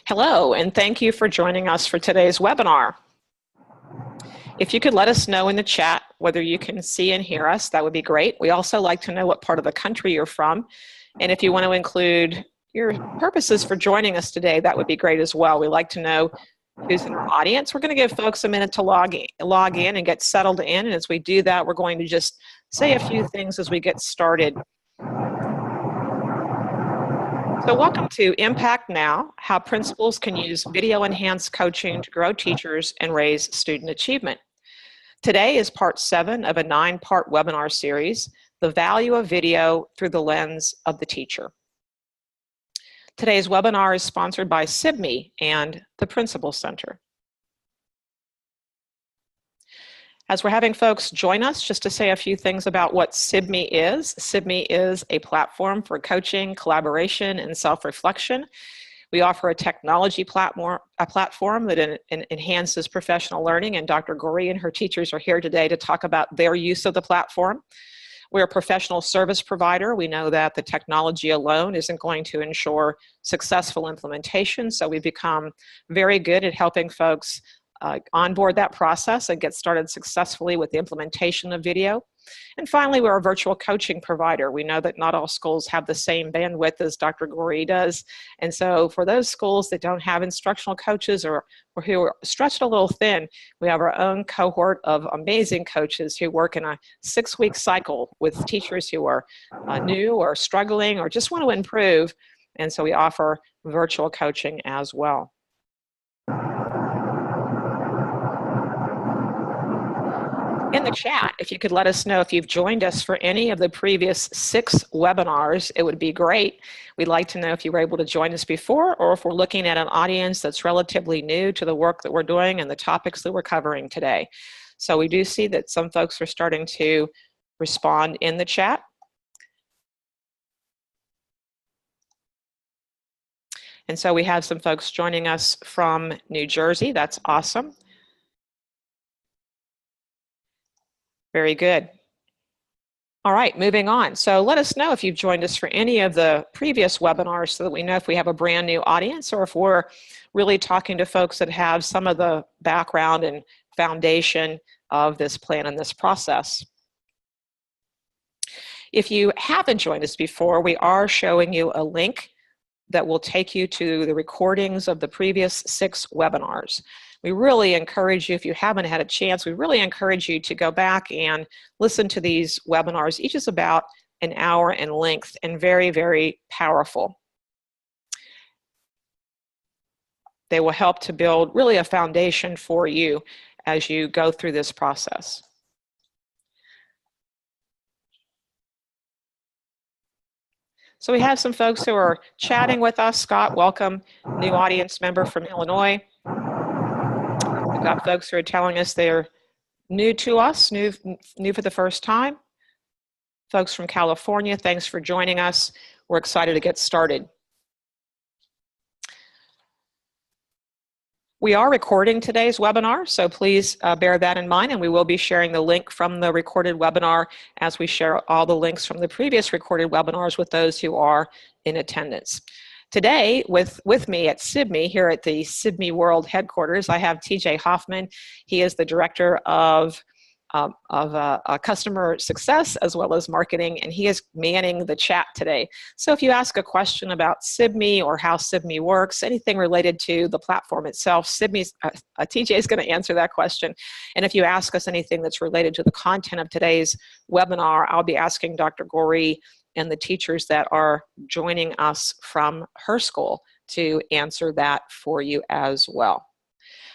Hello, and thank you for joining us for today's webinar. If you could let us know in the chat whether you can see and hear us, that would be great. We also like to know what part of the country you're from. And if you want to include your purposes for joining us today, that would be great as well. We like to know who's in our audience. We're going to give folks a minute to log in and get settled in. And as we do that, we're going to just say a few things as we get started. So welcome to Impact Now, how principals can use video-enhanced coaching to grow teachers and raise student achievement. Today is part 7 of a 9-part webinar series, The Value of Video Through the Lens of the Teacher. Today's webinar is sponsored by CIBME and the Principal Center. As we're having folks join us, just to say a few things about what CIBME is. CIBME is a platform for coaching, collaboration, and self-reflection. We offer a technology platform that enhances professional learning, and Dr. Goree and her teachers are here today to talk about their use of the platform. We're a professional service provider. We know that the technology alone isn't going to ensure successful implementation, so we've become very good at helping folks onboard that process and get started successfully with the implementation of video. And finally, we're a virtual coaching provider. We know that not all schools have the same bandwidth as Dr. Goree does. And so for those schools that don't have instructional coaches or who are stretched a little thin, we have our own cohort of amazing coaches who work in a 6-week cycle with teachers who are new or struggling or just want to improve. And so we offer virtual coaching as well. In the chat, if you could let us know if you've joined us for any of the previous 6 webinars, it would be great. We'd like to know if you were able to join us before, or if we're looking at an audience that's relatively new to the work that we're doing and the topics that we're covering today. So we do see that some folks are starting to respond in the chat. And so we have some folks joining us from New Jersey. That's awesome. Very good. All right, moving on. So let us know if you've joined us for any of the previous webinars so that we know if we have a brand new audience or if we're really talking to folks that have some of the background and foundation of this plan and this process. If you haven't joined us before, we are showing you a link that will take you to the recordings of the previous 6 webinars. We really encourage you, if you haven't had a chance, we really encourage you to go back and listen to these webinars. Each is about an hour in length and very, very powerful. They will help to build really a foundation for you as you go through this process. So we have some folks who are chatting with us. Scott, welcome, new audience member from Illinois. We've got folks who are telling us they're new to us, new for the first time. Folks from California, thanks for joining us. We're excited to get started. We are recording today's webinar, so please bear that in mind, and we will be sharing the link from the recorded webinar as we share all the links from the previous recorded webinars with those who are in attendance. Today, with me at CIBME, here at the CIBME World Headquarters, I have TJ Hoffman. He is the Director of Customer Success as well as Marketing, and he is manning the chat today. So if you ask a question about CIBME or how CIBME works, anything related to the platform itself, TJ is going to answer that question. And if you ask us anything that's related to the content of today's webinar, I'll be asking Dr. Goree and the teachers that are joining us from her school to answer that for you as well.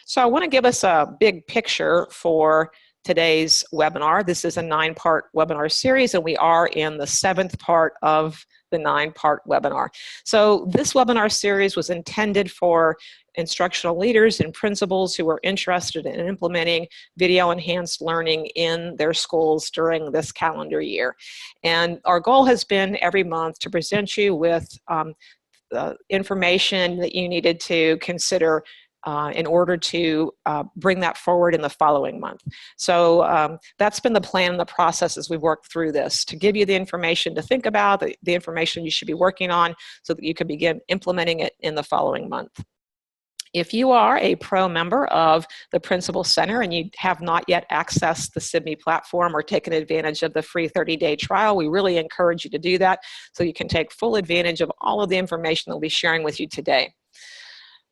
So I want to give us a big picture for today's webinar. This is a 9-part webinar series, and we are in the 7th part of the 9-part webinar. So this webinar series was intended for instructional leaders and principals who are interested in implementing video-enhanced learning in their schools during this calendar year. And our goal has been every month to present you with information that you needed to consider in order to bring that forward in the following month. So that's been the plan and the process as we've worked through this, to give you the information to think about, the information you should be working on so that you can begin implementing it in the following month. If you are a pro member of the Principal Center and you have not yet accessed the SIBME platform or taken advantage of the free 30-day trial, we really encourage you to do that so you can take full advantage of all of the information that we'll be sharing with you today.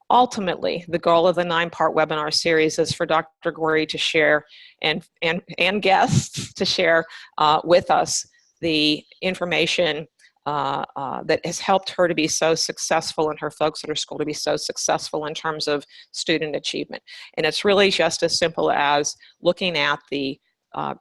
Ultimately, the goal of the 9-part webinar series is for Dr. Goree to share and guests to share with us the information that has helped her to be so successful and her folks at her school to be so successful in terms of student achievement. And it's really just as simple as looking at the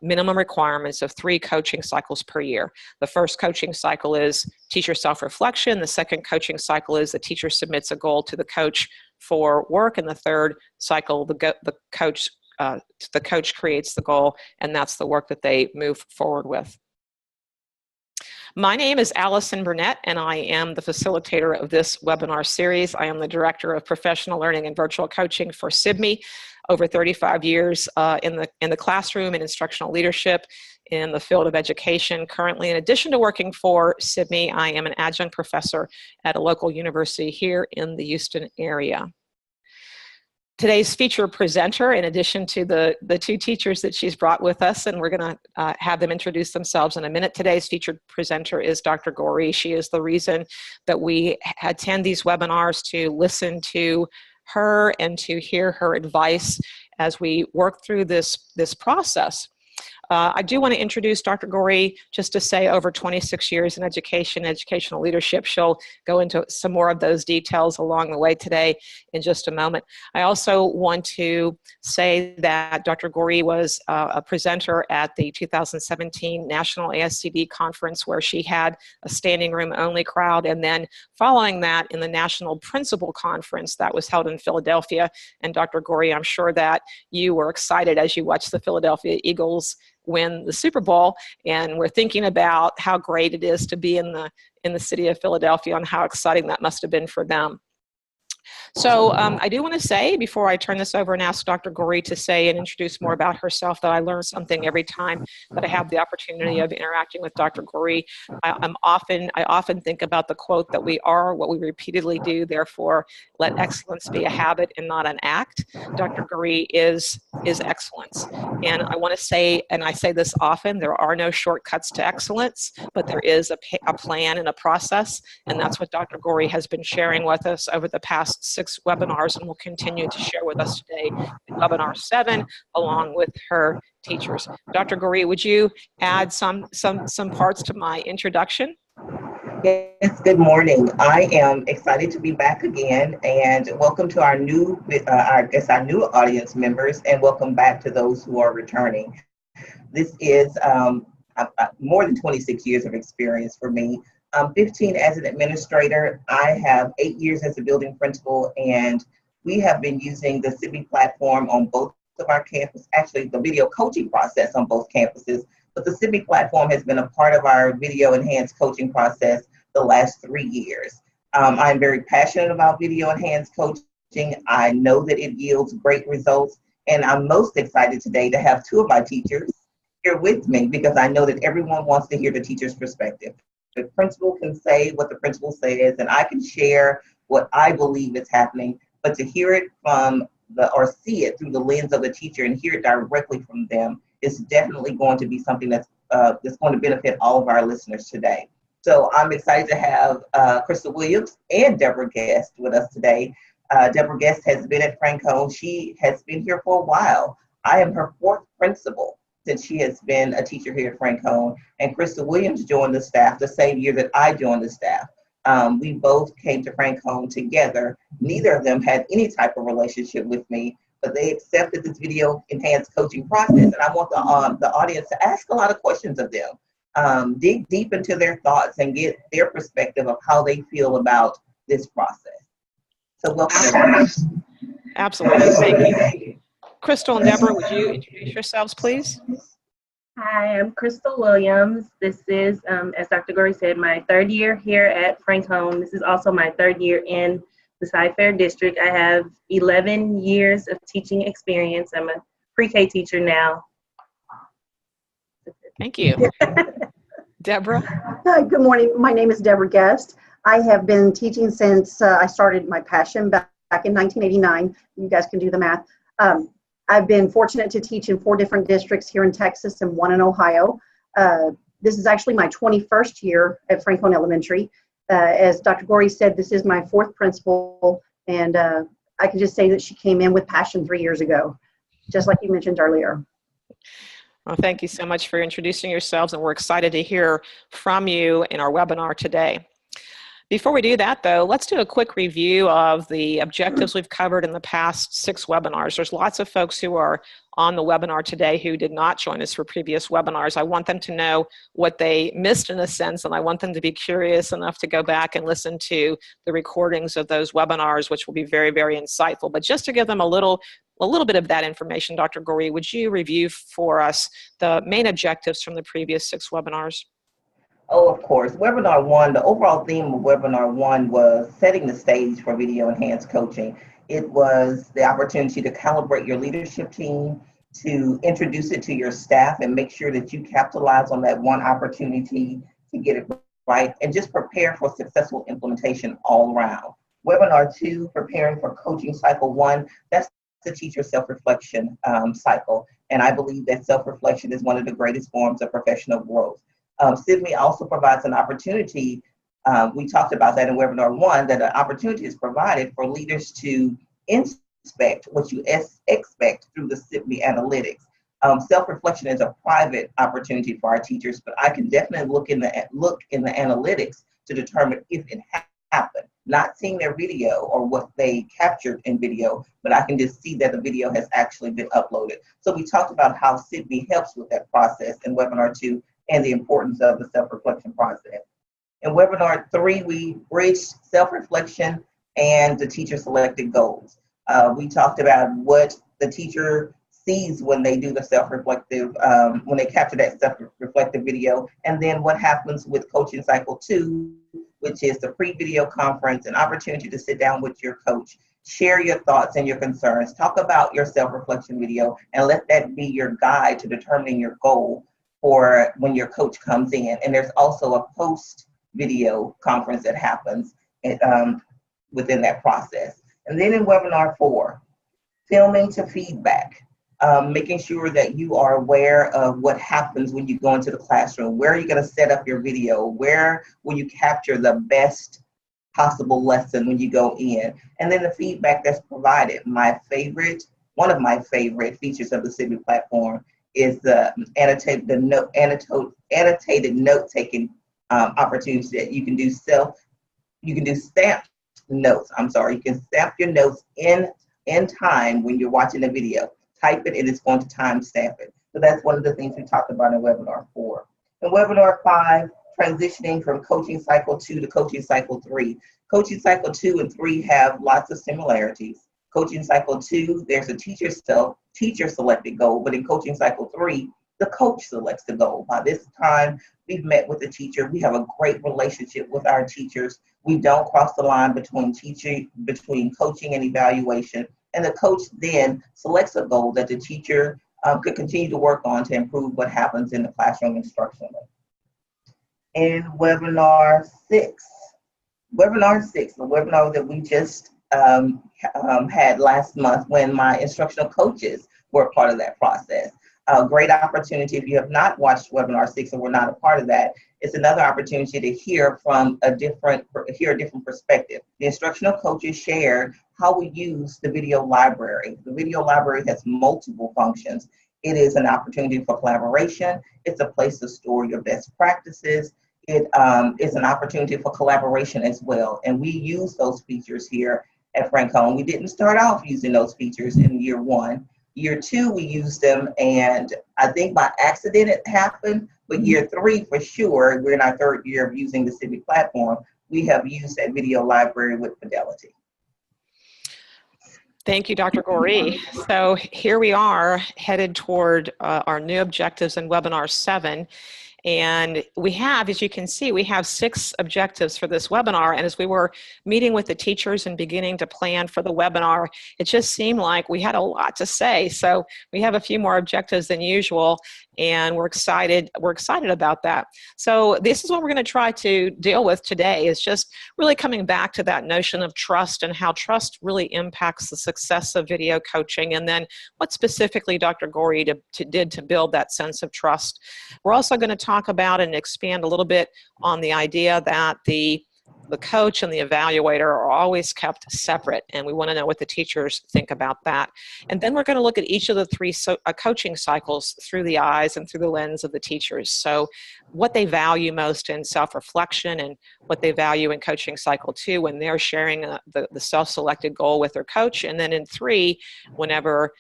minimum requirements of 3 coaching cycles per year. The first coaching cycle is teacher self-reflection. The second coaching cycle is the teacher submits a goal to the coach for work. And the third cycle, the coach creates the goal, and that's the work that they move forward with. My name is Allison Burnett, and I am the facilitator of this webinar series. I am the Director of Professional Learning and Virtual Coaching for SIBME, over 35 years in the classroom and instructional leadership in the field of education. Currently, in addition to working for SIBME, I am an adjunct professor at a local university here in the Houston area. Today's featured presenter, in addition to the 2 teachers that she's brought with us, and we're going to have them introduce themselves in a minute. Today's featured presenter is Dr. Goree. She is the reason that we attend these webinars, to listen to her and to hear her advice as we work through this process. I do want to introduce Dr. Goree, just to say over 26 years in education, educational leadership. She'll go into some more of those details along the way today in just a moment. I also want to say that Dr. Goree was a presenter at the 2017 National ASCD Conference, where she had a standing room only crowd. And then following that, in the National Principal Conference that was held in Philadelphia. And Dr. Goree, I'm sure that you were excited as you watched the Philadelphia Eagles win the Super Bowl, and we're thinking about how great it is to be in the city of Philadelphia and how exciting that must have been for them. So I do want to say, before I turn this over and ask Dr. Goree to say and introduce more about herself, that I learn something every time that I have the opportunity of interacting with Dr. Goree. I often think about the quote that we are what we repeatedly do, therefore let excellence be a habit and not an act. Dr. Goree is excellence. And I want to say, and I say this often, there are no shortcuts to excellence, but there is a plan and a process, and that's what Dr. Goree has been sharing with us over the past 6 webinars, and will continue to share with us today in webinar 7, along with her teachers. Dr. Goree, would you add some parts to my introduction? Yes, good morning. I am excited to be back again, and welcome to our new, our new audience members, and welcome back to those who are returning. This is more than 26 years of experience for me. 15 as an administrator. I have 8 years as a building principal, and we have been using the SIBME platform on both of our campuses, actually the video coaching process on both campuses, but the SIBME platform has been a part of our video enhanced coaching process the last 3 years. I'm very passionate about video enhanced coaching. I know that it yields great results, and I'm most excited today to have 2 of my teachers here with me, because I know that everyone wants to hear the teacher's perspective. The principal can say what the principal says, and I can share what I believe is happening, but to hear it from or see it through the lens of the teacher and hear it directly from them is definitely going to be something that's going to benefit all of our listeners today. So I'm excited to have Krystal Williams and Deborah Gest with us today. Deborah Gest has been at Franklin. She has been here for a while. I am her 4th principal since she has been a teacher here at Franklin, and Krystal Williams joined the staff the same year that I joined the staff. We both came to Franklin together. Neither of them had any type of relationship with me, but they accepted this video enhanced coaching process, and I want the audience to ask a lot of questions of them, dig deep into their thoughts and get their perspective of how they feel about this process. So welcome, everyone. Absolutely, thank you. Krystal and Deborah, would you introduce yourselves, please? Hi, I'm Krystal Williams. This is, as Dr. Goree said, my 3rd year here at Franklin. This is also my 3rd year in the Cy-Fair District. I have 11 years of teaching experience. I'm a pre-K teacher now. Thank you. Deborah? Hi, good morning. My name is Deborah Gest. I have been teaching since I started my passion back back in 1989. You guys can do the math. I've been fortunate to teach in 4 different districts here in Texas and 1 in Ohio. This is actually my 21st year at Franklin Elementary. As Dr. Goree said, this is my 4th principal, and I can just say that she came in with passion 3 years ago, just like you mentioned earlier. Well, thank you so much for introducing yourselves, and we're excited to hear from you in our webinar today. Before we do that, though, let's do a quick review of the objectives we've covered in the past 6 webinars. There's lots of folks who are on the webinar today who did not join us for previous webinars. I want them to know what they missed in a sense, and I want them to be curious enough to go back and listen to the recordings of those webinars, which will be very, very insightful. But just to give them a little bit of that information, Dr. Goree, would you review for us the main objectives from the previous 6 webinars? Oh, of course. Webinar 1, the overall theme of Webinar 1 was setting the stage for video enhanced coaching. It was the opportunity to calibrate your leadership team, to introduce it to your staff and make sure that you capitalize on that one opportunity to get it right, and just prepare for successful implementation all around. Webinar 2, preparing for coaching cycle 1, that's the teacher self-reflection cycle. And I believe that self-reflection is one of the greatest forms of professional growth. SIVME also provides an opportunity, we talked about that in webinar 1, that an opportunity is provided for leaders to inspect what you expect through the SIVME analytics. Self-reflection is a private opportunity for our teachers, but I can definitely look in the analytics to determine if it happened. Not seeing their video or what they captured in video, but I can just see that the video has actually been uploaded. So we talked about how SIVME helps with that process in webinar 2, and the importance of the self-reflection process. In webinar 3, we bridged self-reflection and the teacher-selected goals. We talked about what the teacher sees when they do the self-reflective, when they capture that self-reflective video, and then what happens with coaching cycle 2, which is the pre-video conference, an opportunity to sit down with your coach, share your thoughts and your concerns, talk about your self-reflection video, and let that be your guide to determining your goal for when your coach comes in. And there's also a post-video conference that happens within that process. And then in webinar 4, filming to feedback, making sure that you are aware of what happens when you go into the classroom. Where are you going to set up your video? Where will you capture the best possible lesson when you go in? And then the feedback that's provided. One of my favorite features of the SIVME platform is the annotated note-taking opportunity that you can do stamped notes. You can stamp your notes in time when you're watching the video. Type it and it's going to time stamp it. So that's one of the things we talked about in webinar 4. In webinar 5, transitioning from coaching cycle 2 to coaching cycle 3. Coaching cycle 2 and 3 have lots of similarities. Coaching cycle 2, there's a teacher selected goal, but in coaching cycle 3, the coach selects the goal. By this time, we've met with the teacher. We have a great relationship with our teachers. We don't cross the line between coaching and evaluation. And the coach then selects a goal that the teacher could continue to work on to improve what happens in the classroom instructionally. In webinar 6, the webinar that we just had last month when my instructional coaches were a part of that process. A great opportunity, if you have not watched webinar 6 and were not a part of that, it's another opportunity to hear from a different perspective. The instructional coaches shared how we use the video library. The video library has multiple functions. It is an opportunity for collaboration. It's a place to store your best practices. It is an opportunity for collaboration as well. And we use those features here at Franklin. We didn't start off using those features in year 1. Year 2, we used them, and I think by accident it happened, but year 3 for sure, we're in our 3rd year of using the SIVME platform, we have used that video library with fidelity. Thank you, Dr. Goree. So here we are headed toward our new objectives in webinar 7. And we have, as you can see, we have 6 objectives for this webinar. And as we were meeting with the teachers and beginning to plan for the webinar, it just seemed like we had a lot to say. So we have a few more objectives than usual. and we're excited about that. So this is what we're going to try to deal with today, is just really coming back to that notion of trust and how trust really impacts the success of video coaching, and then what specifically Dr. Goree did to build that sense of trust. We're also going to talk about and expand a little bit on the idea that the coach and the evaluator are always kept separate, and we want to know what the teachers think about that. And then we're going to look at each of the three coaching cycles through the eyes and through the lens of the teachers. So what they value most in self-reflection, and what they value in coaching cycle 2 when they're sharing the self-selected goal with their coach, and then in 3, whenever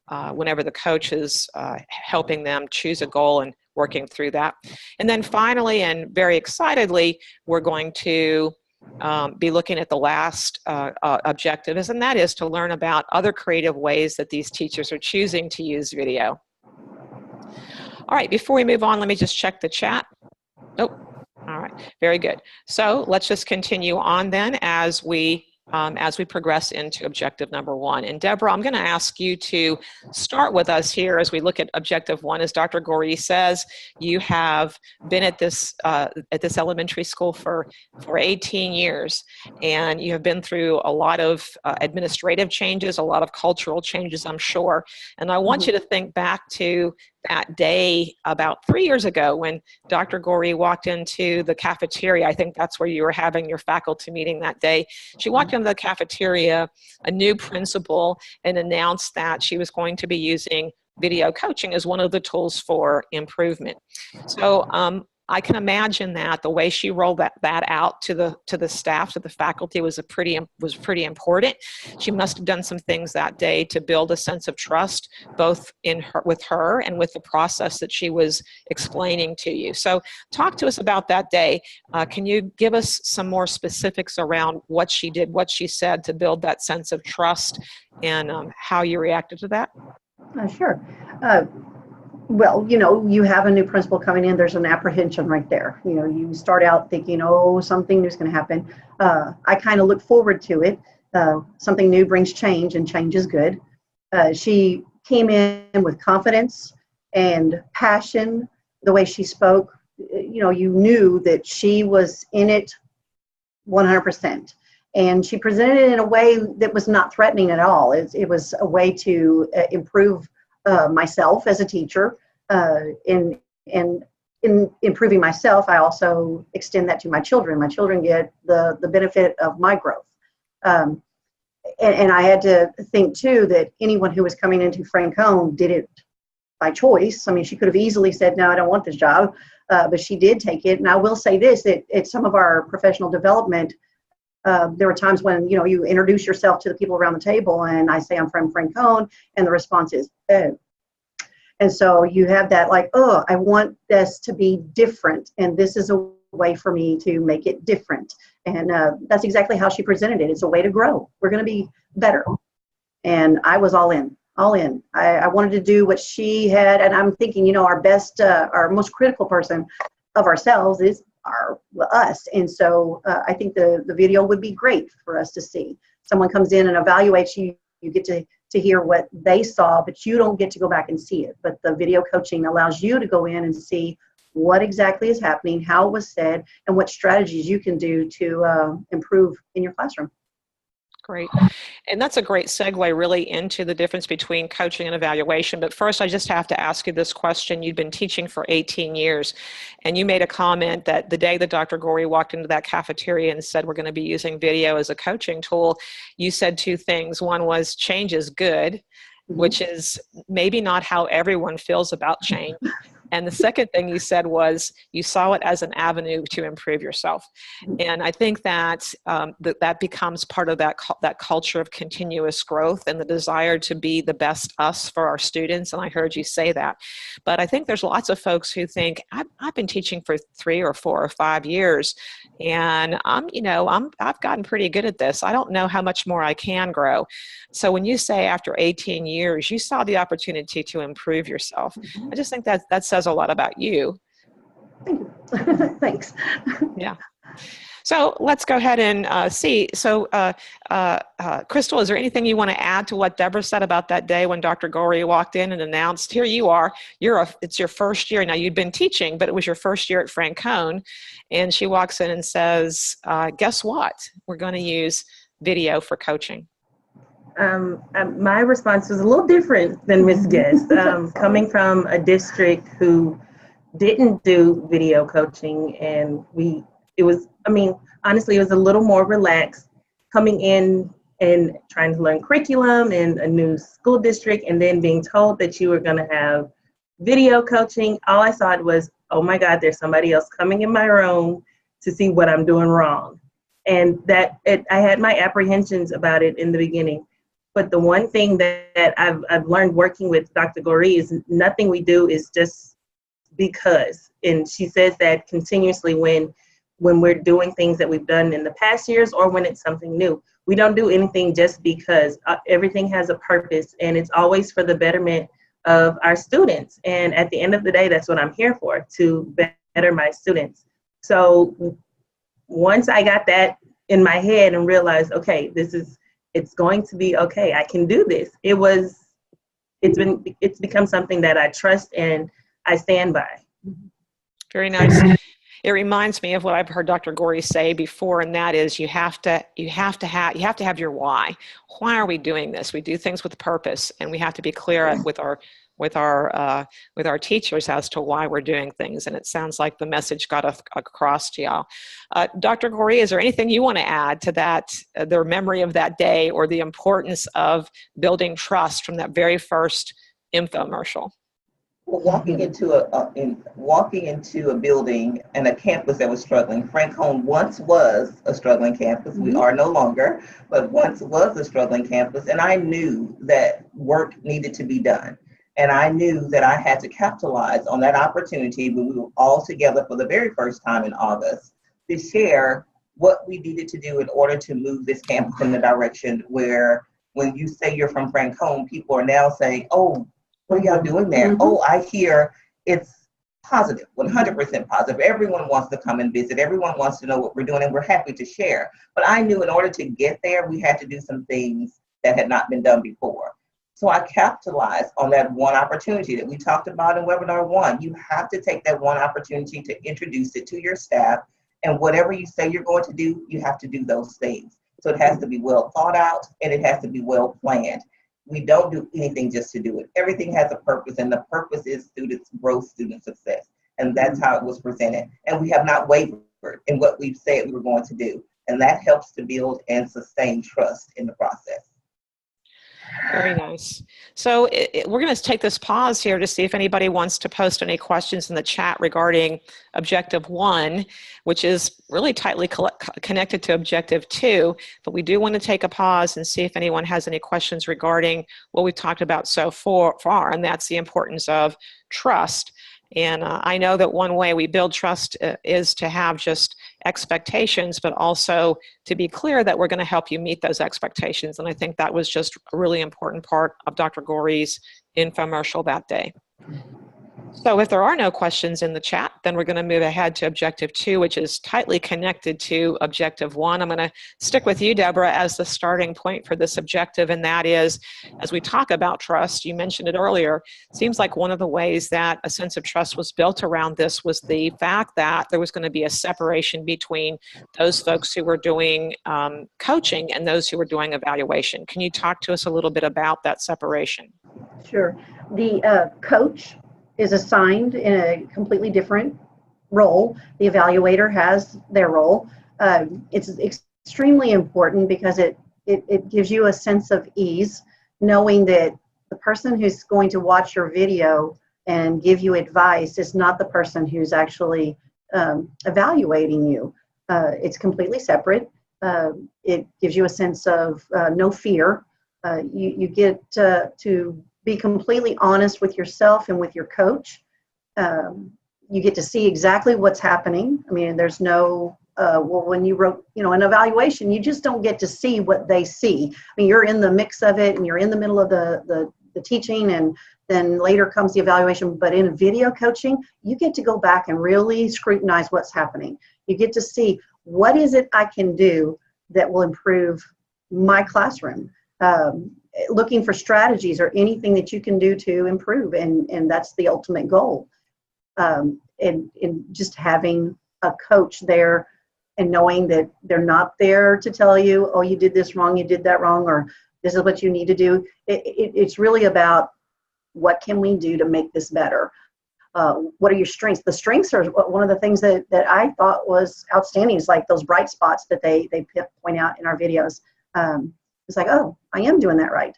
the coach is helping them choose a goal and working through that. And then finally, and very excitedly, we're going to be looking at the last objective, and that is to learn about other creative ways that these teachers are choosing to use video. All right, before we move on, let me just check the chat. Oh, all right, very good. So let's just continue on then as we progress into objective number 1. And Deborah, I'm going to ask you to start with us here as we look at objective 1. As Dr. Goree says, you have been at this elementary school for 18 years, and you have been through a lot of administrative changes, a lot of cultural changes, I'm sure. And I want you to think back to that day about 3 years ago when Dr. Goree walked into the cafeteria. I think that's where you were having your faculty meeting that day. She walked into the cafeteria, a new principal, and announced that she was going to be using video coaching as one of the tools for improvement. So I can imagine that the way she rolled that out to the staff, to the faculty, was pretty important. She must have done some things that day to build a sense of trust, both with her and with the process that she was explaining to you. So talk to us about that day. Can you give us some more specifics around what she did, what she said to build that sense of trust, and how you reacted to that? Sure. Well, you have a new principal coming in, there's an apprehension right there. You start out thinking, oh, something new is going to happen. I kind of look forward to it. Something new brings change, and change is good. She came in with confidence and passion. The way she spoke, you knew that she was in it 100%. And she presented it in a way that was not threatening at all. It was a way to improve myself as a teacher. In improving myself, I also extend that to my children. My children get the benefit of my growth. And I had to think, too, that anyone who was coming into Franconia did it by choice. I mean, she could have easily said, no, I don't want this job, but she did take it. And I will say this, that at some of our professional development, there were times when, you introduce yourself to the people around the table, and I say I'm from Franconia, and the response is, oh. And so you have that like, oh, I want this to be different, and this is a way for me to make it different. And that's exactly how she presented it. It's a way to grow. We're going to be better. And I was all in. I wanted to do what she had, and I'm thinking, our best, our most critical person of ourselves is us. And so I think the video would be great for us to see. Someone comes in and evaluates you, you get to hear what they saw, but you don't get to go back and see it. But the video coaching allows you to go in and see what exactly is happening, how it was said, and what strategies you can do to improve in your classroom. Great. And that's a great segue really into the difference between coaching and evaluation. But first, I just have to ask you this question. You've been teaching for 18 years, and you made a comment that the day that Dr. Goree walked into that cafeteria and said, we're going to be using video as a coaching tool, you said two things. One was change is good, which is maybe not how everyone feels about change. And the second thing you said was you saw it as an avenue to improve yourself. And I think that that becomes part of that culture of continuous growth and the desire to be the best us for our students. And I heard you say that. But I think there's lots of folks who think, I've been teaching for 3 or 4 or 5 years, and I've gotten pretty good at this. I don't know how much more I can grow. So when you say after 18 years, you saw the opportunity to improve yourself, I just think that says a lot about you. Thank you. Thanks. Yeah. So let's go ahead and see. So Krystal, is there anything you want to add to what Deborah said about that day when Dr. Goree walked in and announced, here you are, it's your first year. Now you'd been teaching, but it was your first year at Francone. And she walks in and says, guess what? We're going to use video for coaching. My response was a little different than Ms. Gest. Coming from a district who didn't do video coaching, and honestly, it was a little more relaxed coming in and trying to learn curriculum in a new school district, and then being told that you were going to have video coaching. All I thought was, oh my God, there's somebody else coming in my room to see what I'm doing wrong. And I had my apprehensions about it in the beginning. But the one thing that I've learned working with Dr. Goree is nothing we do is just because. And she says that continuously when we're doing things that we've done in the past years or when it's something new. We don't do anything just because. Everything has a purpose, and it's always for the betterment of our students. And at the end of the day, that's what I'm here for, to better my students. So once I got that in my head and realized, okay, it's going to be okay, I can do this. It's become something that I trust and I stand by. Very nice. It reminds me of what I've heard Dr. Goree say before, and that is you have to have your why. Why are we doing this? We do things with purpose, and we have to be clear with our teachers as to why we're doing things. And it sounds like the message got across to y'all. Dr. Goree, is there anything you want to add to that, the memory of that day, or the importance of building trust from that very first infomercial? Well, walking into a building and a campus that was struggling. Francone once was a struggling campus. We are no longer, but once was a struggling campus. And I knew that work needed to be done. And I knew that I had to capitalize on that opportunity when we were all together for the very first time in August to share what we needed to do in order to move this campus in the direction where, when you say you're from Francone, people are now saying, oh, what are y'all doing there? Oh, I hear it's positive, 100% positive. Everyone wants to come and visit. Everyone wants to know what we're doing, and we're happy to share. But I knew in order to get there, we had to do some things that had not been done before. So I capitalized on that one opportunity that we talked about in webinar 1. You have to take that one opportunity to introduce it to your staff, and whatever you say you're going to do, you have to do those things. So it has to be well thought out, and it has to be well planned. We don't do anything just to do it. Everything has a purpose, and the purpose is students' growth, student success. And that's how it was presented. And we have not wavered in what we've said we were going to do. And that helps to build and sustain trust in the process. Very nice. So we're going to take this pause here to see if anybody wants to post any questions in the chat regarding Objective 1, which is really tightly connected to Objective 2. But we do want to take a pause and see if anyone has any questions regarding what we've talked about so far, and that's the importance of trust. And I know that one way we build trust is to have just expectations, but also to be clear that we're going to help you meet those expectations. And I think that was just a really important part of Dr. Goree's infomercial that day. So if there are no questions in the chat, then we're going to move ahead to Objective 2, which is tightly connected to Objective 1. I'm going to stick with you, Deborah, as the starting point for this objective, and that is, as we talk about trust, you mentioned it earlier, it seems like one of the ways that a sense of trust was built around this was the fact that there was going to be a separation between those folks who were doing coaching and those who were doing evaluation. Can you talk to us a little bit about that separation? Sure. The coach is assigned in a completely different role. The evaluator has their role. It's extremely important because it gives you a sense of ease, knowing that the person who's going to watch your video and give you advice is not the person who's actually evaluating you. It's completely separate. It gives you a sense of no fear. You get to be completely honest with yourself and with your coach. You get to see exactly what's happening. I mean, there's no, well, when you wrote, an evaluation, you just don't get to see what they see. I mean, you're in the mix of it and you're in the middle of the teaching, and then later comes the evaluation. But in video coaching, you get to go back and really scrutinize what's happening. You get to see, what is it I can do that will improve my classroom? Looking for strategies or anything that you can do to improve, and that's the ultimate goal. And just having a coach there and knowing that they're not there to tell you, oh, you did this wrong, you did that wrong, or this is what you need to do. It's really about what can we do to make this better? What are your strengths? The strengths are one of the things that I thought was outstanding. Is like those bright spots that they point out in our videos. It's like, oh, I am doing that right.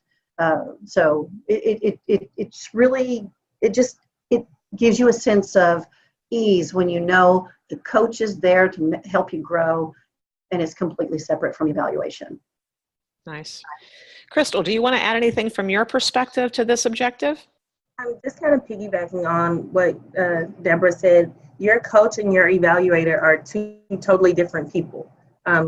So it's really, it gives you a sense of ease when you know the coach is there to help you grow, and it's completely separate from evaluation. Nice. Krystal, do you want to add anything from your perspective to this objective? I'm just kind of piggybacking on what Deborah said. Your coach and your evaluator are two totally different people.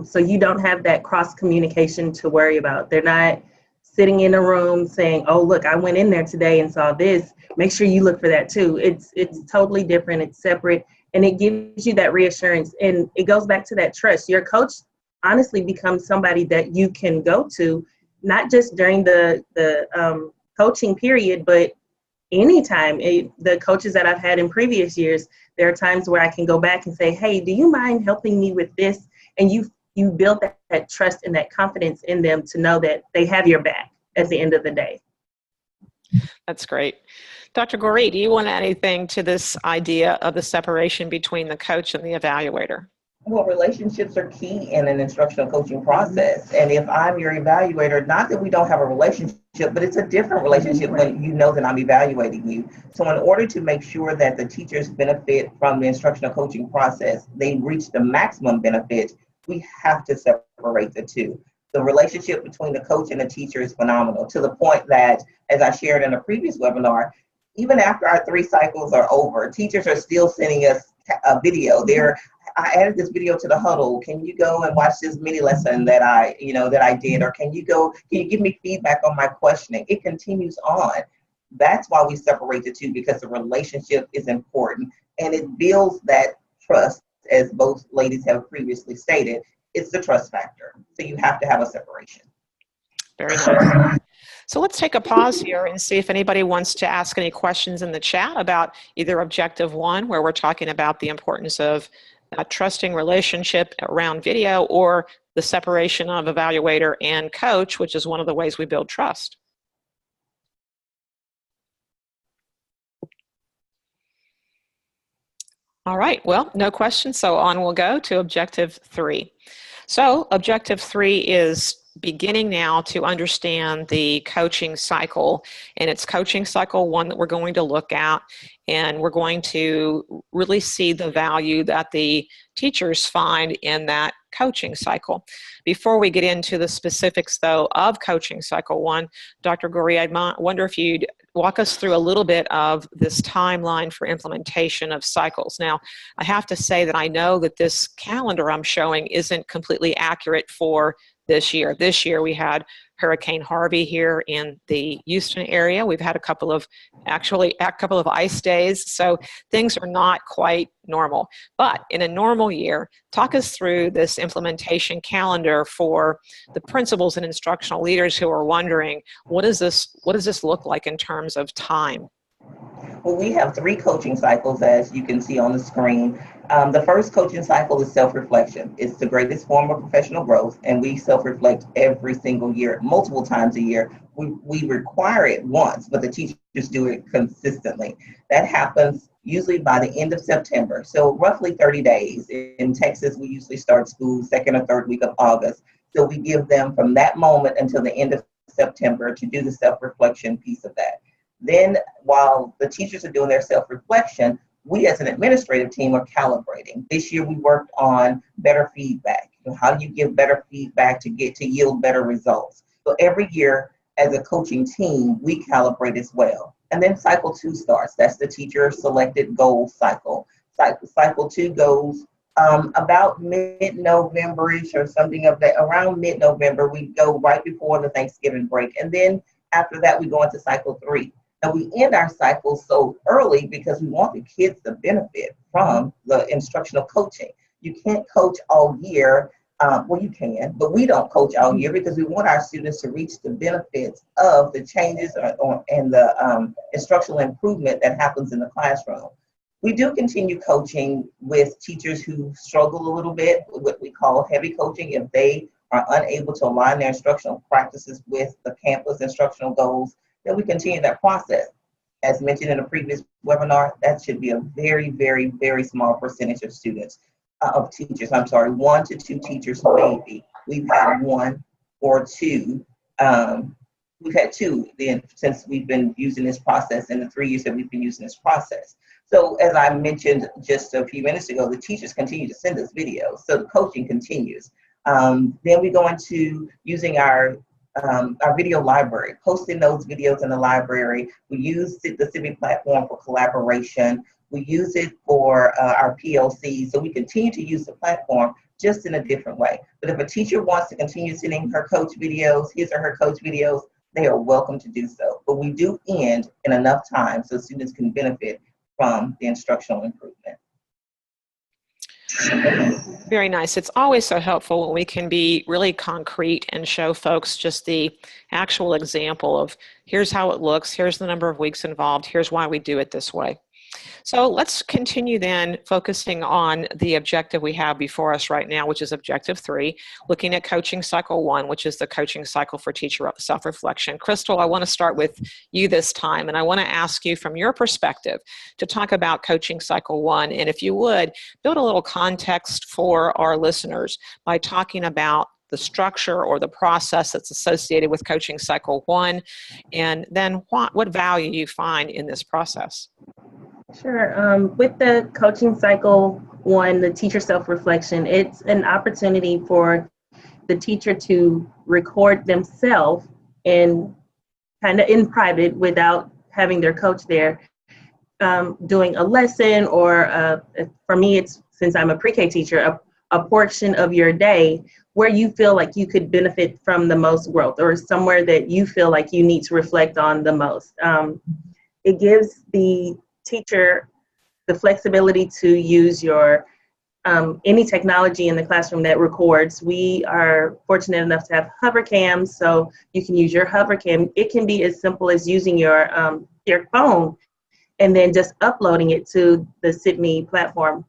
So you don't have that cross communication to worry about. They're not sitting in a room saying, oh, look, I went in there today and saw this. Make sure you look for that too. It's totally different. It's separate. And it gives you that reassurance. And it goes back to that trust. Your coach honestly becomes somebody that you can go to, not just during the coaching period, but anytime. The coaches that I've had in previous years, there are times where I can go back and say, hey, do you mind helping me with this? And you build that trust and that confidence in them to know that they have your back at the end of the day. That's great. Dr. Goree, do you want to add anything to this idea of the separation between the coach and the evaluator? Well, relationships are key in an instructional coaching process. And if I'm your evaluator, not that we don't have a relationship, but it's a different relationship when you know that I'm evaluating you. So in order to make sure that the teachers benefit from the instructional coaching process, they reach the maximum benefit, we have to separate the two. The relationship between the coach and the teacher is phenomenal, to the point that, as I shared in a previous webinar, even after our 3 cycles are over, teachers are still sending us a video. I added this video to the huddle. Can you go and watch this mini lesson that I did? Or can you give me feedback on my questioning? It continues on. That's why we separate the two, because the relationship is important and it builds that trust, as both ladies have previously stated. It's the trust factor. So you have to have a separation. Very nice. So let's take a pause here and see if anybody wants to ask any questions in the chat about either Objective 1, where we're talking about the importance of a trusting relationship around video, or the separation of evaluator and coach, which is one of the ways we build trust. All right, well, no questions, so on we'll go to Objective 3. So Objective 3 is beginning now to understand the coaching cycle, and it's coaching cycle 1 that we're going to look at, and we're going to really see the value that the teachers find in that coaching cycle. Before we get into the specifics, though, of coaching cycle 1, Dr. Goree, I wonder if you'd walk us through a little bit of this timeline for implementation of cycles. Now, I have to say that I know that this calendar I'm showing isn't completely accurate for this year. This year we had Hurricane Harvey here in the Houston area. We've had a couple of ice days, so things are not quite normal. But in a normal year, talk us through this implementation calendar for the principals and instructional leaders who are wondering, what does this look like in terms of time? Well, we have 3 coaching cycles, as you can see on the screen. The first coaching cycle is self-reflection. It's the greatest form of professional growth, and we self-reflect every single year, multiple times a year. We require it once, but the teachers do it consistently. That happens usually by the end of September, so roughly 30 days. In Texas, we usually start school second or third week of August. So we give them from that moment until the end of September to do the self-reflection piece of that. Then while the teachers are doing their self-reflection, we as an administrative team are calibrating. This year we worked on better feedback. How do you give better feedback to yield better results? So every year as a coaching team, we calibrate as well. And then cycle 2 starts. That's the teacher selected goal cycle. Cycle 2 goes about mid-November-ish or something of that. Around mid-November, we go right before the Thanksgiving break. And then after that, we go into cycle 3. And we end our cycle so early because we want the kids to benefit from the instructional coaching. You can't coach all year. Well, you can, but we don't coach all year because we want our students to reach the benefits of the changes and the instructional improvement that happens in the classroom. We do continue coaching with teachers who struggle a little bit, what we call heavy coaching, if they are unable to align their instructional practices with the campus instructional goals, then we continue that process. As mentioned in a previous webinar, that should be a very, very, very small percentage of students, of teachers, 1 to 2 teachers maybe. We've had 1 or 2. We've had 2 then since we've been using this process in the 3 years that we've been using this process. So as I mentioned just a few minutes ago, the teachers continue to send us videos, so the coaching continues. Then we go into using our video library, posting those videos in the library. We use the CIVI platform for collaboration. We use it for our PLC, so we continue to use the platform just in a different way. But if a teacher wants to continue sending her coach videos, his or her coach videos, they are welcome to do so. But we do end in enough time so students can benefit from the instructional improvement. Very nice. It's always so helpful when we can be really concrete and show folks just the actual example of here's how it looks, here's the number of weeks involved, here's why we do it this way. So let's continue then focusing on the objective we have before us right now, which is objective 3, looking at coaching cycle 1, which is the coaching cycle for teacher self-reflection. Krystal, I want to start with you this time, and I want to ask you from your perspective to talk about coaching cycle 1, and if you would, build a little context for our listeners by talking about the structure or the process that's associated with coaching cycle 1, and then what value you find in this process. Sure. With the coaching cycle 1, the teacher self-reflection, it's an opportunity for the teacher to record themselves and kind of in private without having their coach there, doing a lesson or for me, it's since I'm a pre-K teacher, a portion of your day where you feel like you could benefit from the most growth or somewhere that you feel like you need to reflect on the most. It gives the teacher the flexibility to use your any technology in the classroom that records. We are fortunate enough to have hover cams, so you can use your hover cam. It can be as simple as using your phone and then just uploading it to the CIVI platform.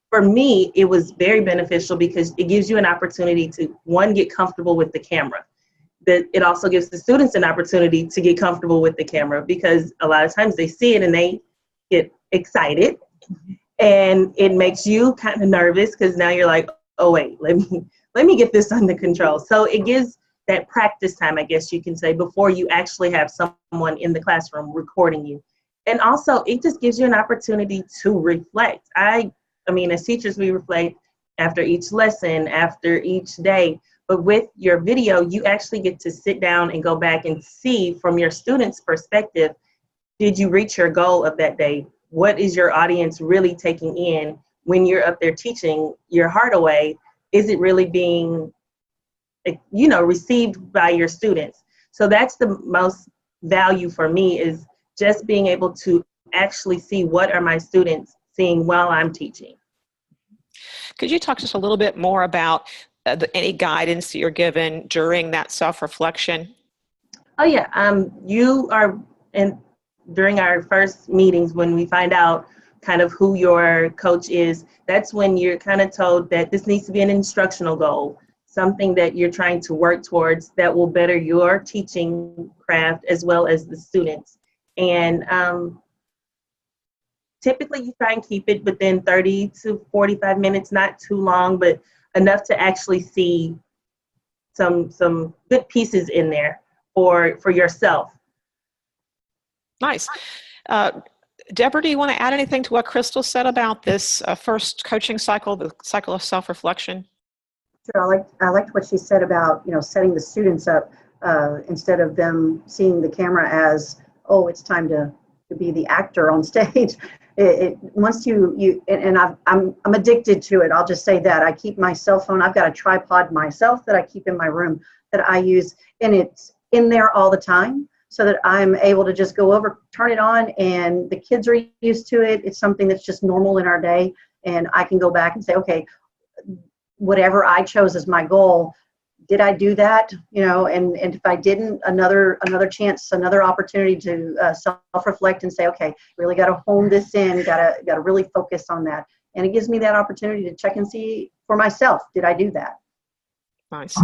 For me, it was very beneficial because it gives you an opportunity to, 1, get comfortable with the camera. That it also gives the students an opportunity to get comfortable with the camera because a lot of times they see it and they get excited and it makes you kind of nervous because now you're like, oh wait, let me get this under control. So it gives that practice time, I guess you can say, before you actually have someone in the classroom recording you. And also it just gives you an opportunity to reflect. I mean, as teachers, we reflect after each lesson, after each day. But with your video, you actually get to sit down and go back and see from your students' perspective, did you reach your goal of that day? What is your audience really taking in when you're up there teaching your heart away? Is it really being, received by your students? So that's the most value for me, is just being able to actually see what are my students seeing while I'm teaching. Could you talk just a little bit more about any guidance that you're given during that self-reflection? Oh yeah, during our first meetings when we find out kind of who your coach is, that's when you're kind of told that this needs to be an instructional goal, something that you're trying to work towards that will better your teaching craft as well as the students. And typically you try and keep it within 30 to 45 minutes, not too long, but enough to actually see some good pieces in there for yourself. Nice. Deborah, do you want to add anything to what Krystal said about this first coaching cycle, the cycle of self-reflection? Sure. I liked what she said about setting the students up instead of them seeing the camera as, oh, it's time to be the actor on stage. Once I'm addicted to it. I'll just say that. I keep my cell phone. I've got a tripod myself that I keep in my room that I use, and it's in there all the time. so that I'm able to just go over, turn it on, and the kids are used to it. It's something that's just normal in our day. And I can go back and say, okay, whatever I chose as my goal, did I do that? And if I didn't, another chance, another opportunity to self-reflect and say, okay, really got to hone this in, got to really focus on that. And it gives me that opportunity to check and see for myself, did I do that? Nice.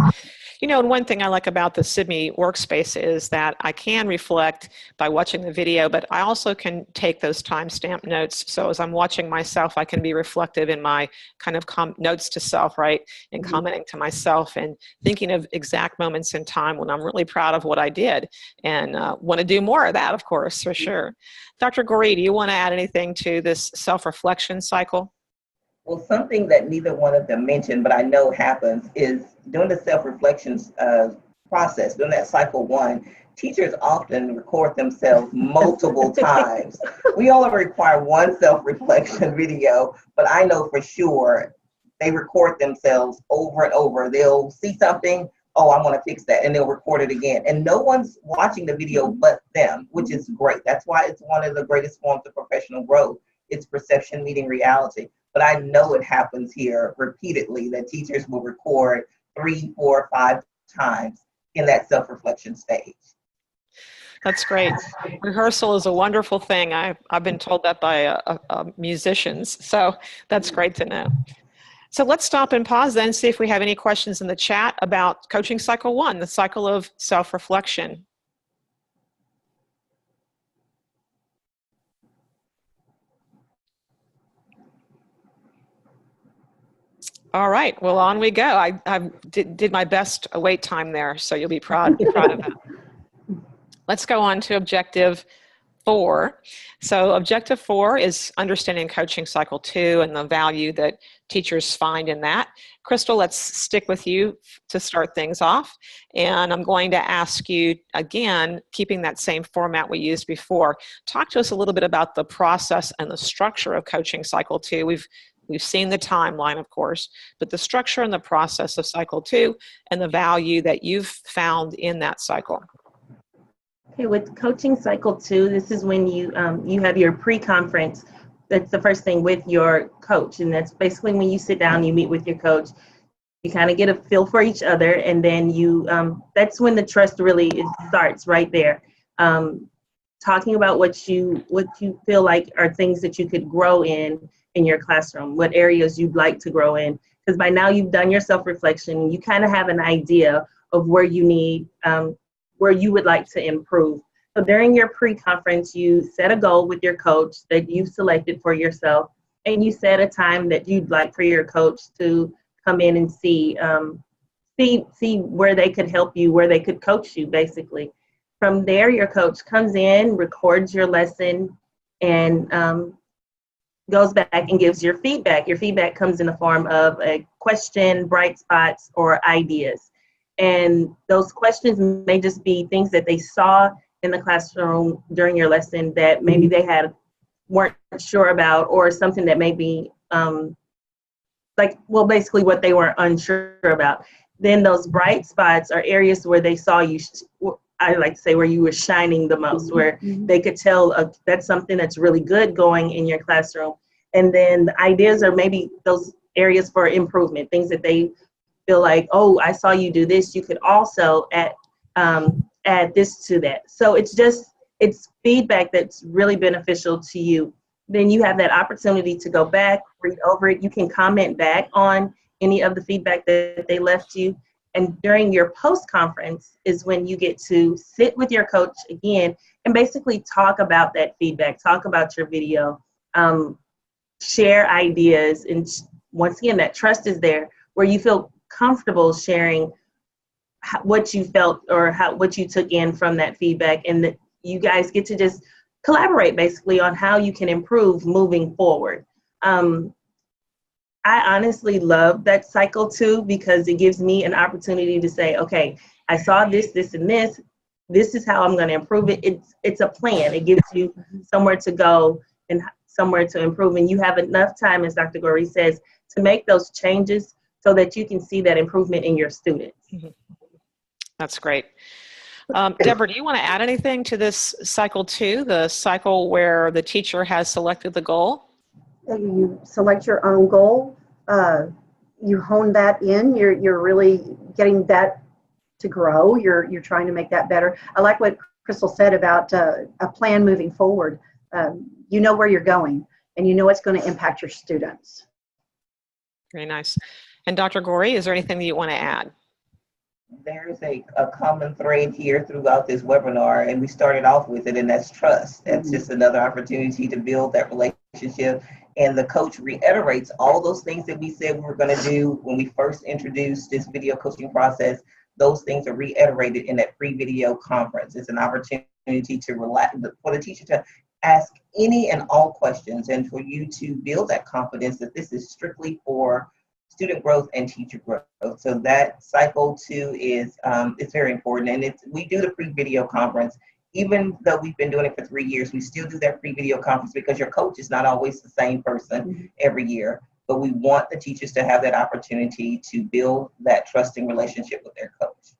And one thing I like about the SIBME workspace is that I can reflect by watching the video, but I also can take those timestamp notes. So as I'm watching myself, I can be reflective in my kind of notes to self, right? And commenting to myself and thinking of exact moments in time when I'm really proud of what I did and want to do more of that, of course, for sure. Dr. Goree, do you want to add anything to this self-reflection cycle? Well, something that neither one of them mentioned, but I know happens, is during the self-reflection process, during that cycle one, teachers often record themselves multiple times. We only require one self-reflection video, but I know for sure they record themselves over and over. They'll see something, oh, I want to fix that, and they'll record it again. And no one's watching the video but them, which is great. That's why it's one of the greatest forms of professional growth. It's perception meeting reality. But I know it happens here repeatedly that teachers will record 3, 4, 5 times in that self-reflection stage. That's great. Rehearsal is a wonderful thing. I've been told that by musicians, so that's great to know. So let's stop and pause then and see if we have any questions in the chat about coaching cycle one, the cycle of self-reflection. All right, well, on we go. I did my best wait time there, so you'll be proud of that. Let's go on to objective 4. So objective 4 is understanding coaching cycle 2 and the value that teachers find in that. Krystal, let's stick with you to start things off. And I'm going to ask you, again, keeping that same format we used before, talk to us a little bit about the process and the structure of coaching cycle 2. We've seen the timeline, of course, but the structure and the process of cycle 2 and the value that you've found in that cycle. Okay, with coaching cycle 2, this is when you have your pre-conference. That's the first thing with your coach, and that's basically when you sit down, you meet with your coach, you kind of get a feel for each other, and then you that's when the trust really starts right there. Talking about what you feel like are things that you could grow in your classroom, what areas you'd like to grow in, because by now you've done your self-reflection, you kind of have an idea of where you need, where you would like to improve. So during your pre-conference, you set a goal with your coach that you've selected for yourself, and you set a time that you'd like for your coach to come in and see where they could help you, where they could coach you, basically. From there, your coach comes in, records your lesson, and goes back and gives your feedback. Your feedback comes in the form of a question, bright spots, or ideas. And those questions may just be things that they saw in the classroom during your lesson that maybe they weren't sure about, or something that may be basically what they were unsure about. Then those bright spots are areas where they saw you, I like to say where you were shining the most, where they could tell that's something that's really good going in your classroom. And then the ideas are maybe those areas for improvement, things that they feel like, oh, I saw you do this, you could also add this to that. So it's feedback that's really beneficial to you. Then you have that opportunity to go back, read over it. You can comment back on any of the feedback that they left you. And during your post-conference is when you get to sit with your coach again and basically talk about that feedback, talk about your video, share ideas. And once again, that trust is there where you feel comfortable sharing what you felt or what you took in from that feedback, and that you guys get to just collaborate basically on how you can improve moving forward. I honestly love that cycle too, because it gives me an opportunity to say, okay, I saw this, this, and this. This is how I'm going to improve it. It's a plan. It gives you somewhere to go and somewhere to improve. And you have enough time, as Dr. Goree says, to make those changes so that you can see that improvement in your students. That's great. Deborah, do you want to add anything to this cycle 2, the cycle where the teacher has selected the goal? You select your own goal. You hone that in. You're really getting that to grow. You're trying to make that better. I like what Krystal said about a plan moving forward. You know where you're going, and you know it's going to impact your students. Very nice. And Dr. Goree, is there anything that you want to add? There's a common thread here throughout this webinar, and we started off with it, and that's trust. That's just another opportunity to build that relationship. And the coach reiterates all those things that we said we were going to do when we first introduced this video coaching process. Those things are reiterated in that pre-video conference. It's an opportunity to relax, for the teacher to ask any and all questions, and for you to build that confidence that this is strictly for student growth and teacher growth. So that cycle 2 is it's very important. And we do the pre-video conference. Even though we've been doing it for 3 years, we still do that pre-video conference because your coach is not always the same person every year. But we want the teachers to have that opportunity to build that trusting relationship with their coach.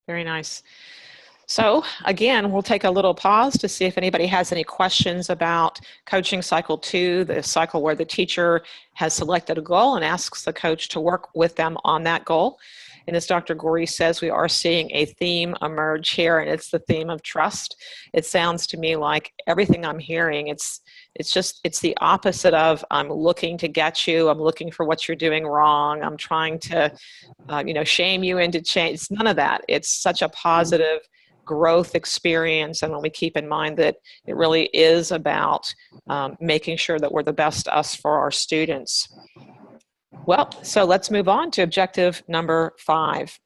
Very nice. So again, we'll take a little pause to see if anybody has any questions about coaching cycle 2, the cycle where the teacher has selected a goal and asks the coach to work with them on that goal. And as Dr. Goree says, we are seeing a theme emerge here, and it's the theme of trust. It sounds to me like everything I'm hearing, it's the opposite of I'm looking to get you, I'm looking for what you're doing wrong, I'm trying to shame you into change. It's none of that. It's such a positive growth experience, and when we keep in mind that it really is about making sure that we're the best us for our students. Well, so let's move on to objective number 5.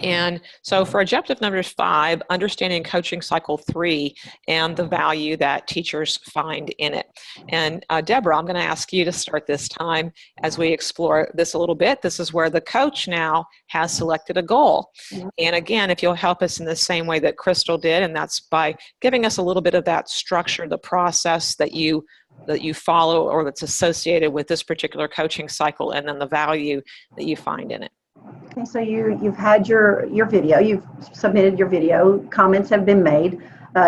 And so for objective number 5, understanding coaching cycle 3 and the value that teachers find in it. And Deborah, I'm going to ask you to start this time as we explore this a little bit. This is where the coach now has selected a goal. And again, if you'll help us in the same way that Krystal did, and that's by giving us a little bit of that structure, the process that you follow or that's associated with this particular coaching cycle, and then the value that you find in it. Okay, so you've had your video, you've submitted your video, comments have been made,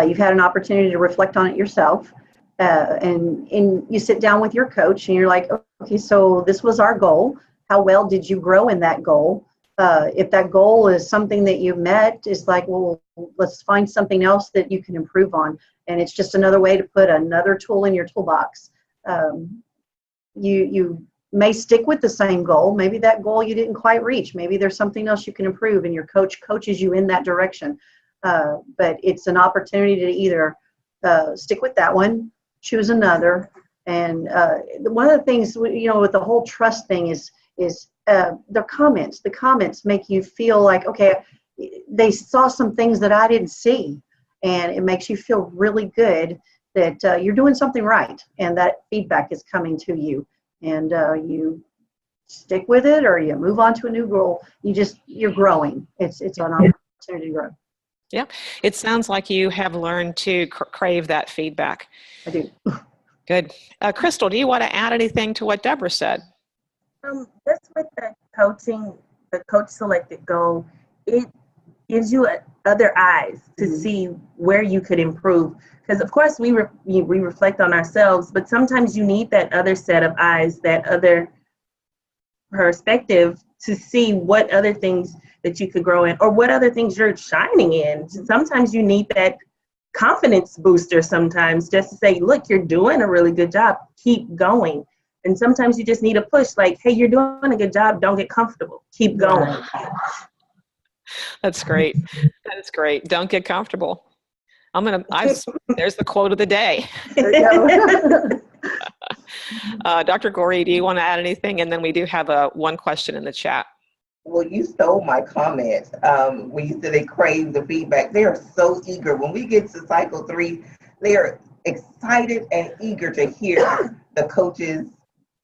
you've had an opportunity to reflect on it yourself, and you sit down with your coach and you're like, okay, so this was our goal. How well did you grow in that goal? If that goal is something that you met, it's like, well, let's find something else that you can improve on. And it's just another way to put another tool in your toolbox. You may stick with the same goal. Maybe that goal you didn't quite reach. Maybe there's something else you can improve, and your coach coaches you in that direction. But it's an opportunity to either stick with that one, choose another. And one of the things, with the whole trust thing is the comments. The comments make you feel like, okay, they saw some things that I didn't see. And it makes you feel really good that you're doing something right. And that feedback is coming to you. And you stick with it, or you move on to a new goal. You're growing. It's an opportunity to grow. Yeah, it sounds like you have learned to crave that feedback. I do. Good. Krystal, do you want to add anything to what Deborah said? Just with the coach selected goal, it gives you other eyes to see where you could improve. Because of course we reflect on ourselves, but sometimes you need that other set of eyes, that other perspective to see what other things that you could grow in, or what other things you're shining in. Sometimes you need that confidence booster sometimes, just to say, look, you're doing a really good job, keep going. And sometimes you just need a push, like, hey, you're doing a good job, don't get comfortable, keep going. That's great. That is great. Don't get comfortable. There's the quote of the day. There you go. Dr. Goree, do you want to add anything? And then we do have one question in the chat. Well, you stole my comments when you said they crave the feedback. They are so eager. When we get to cycle 3, they are excited and eager to hear the coach's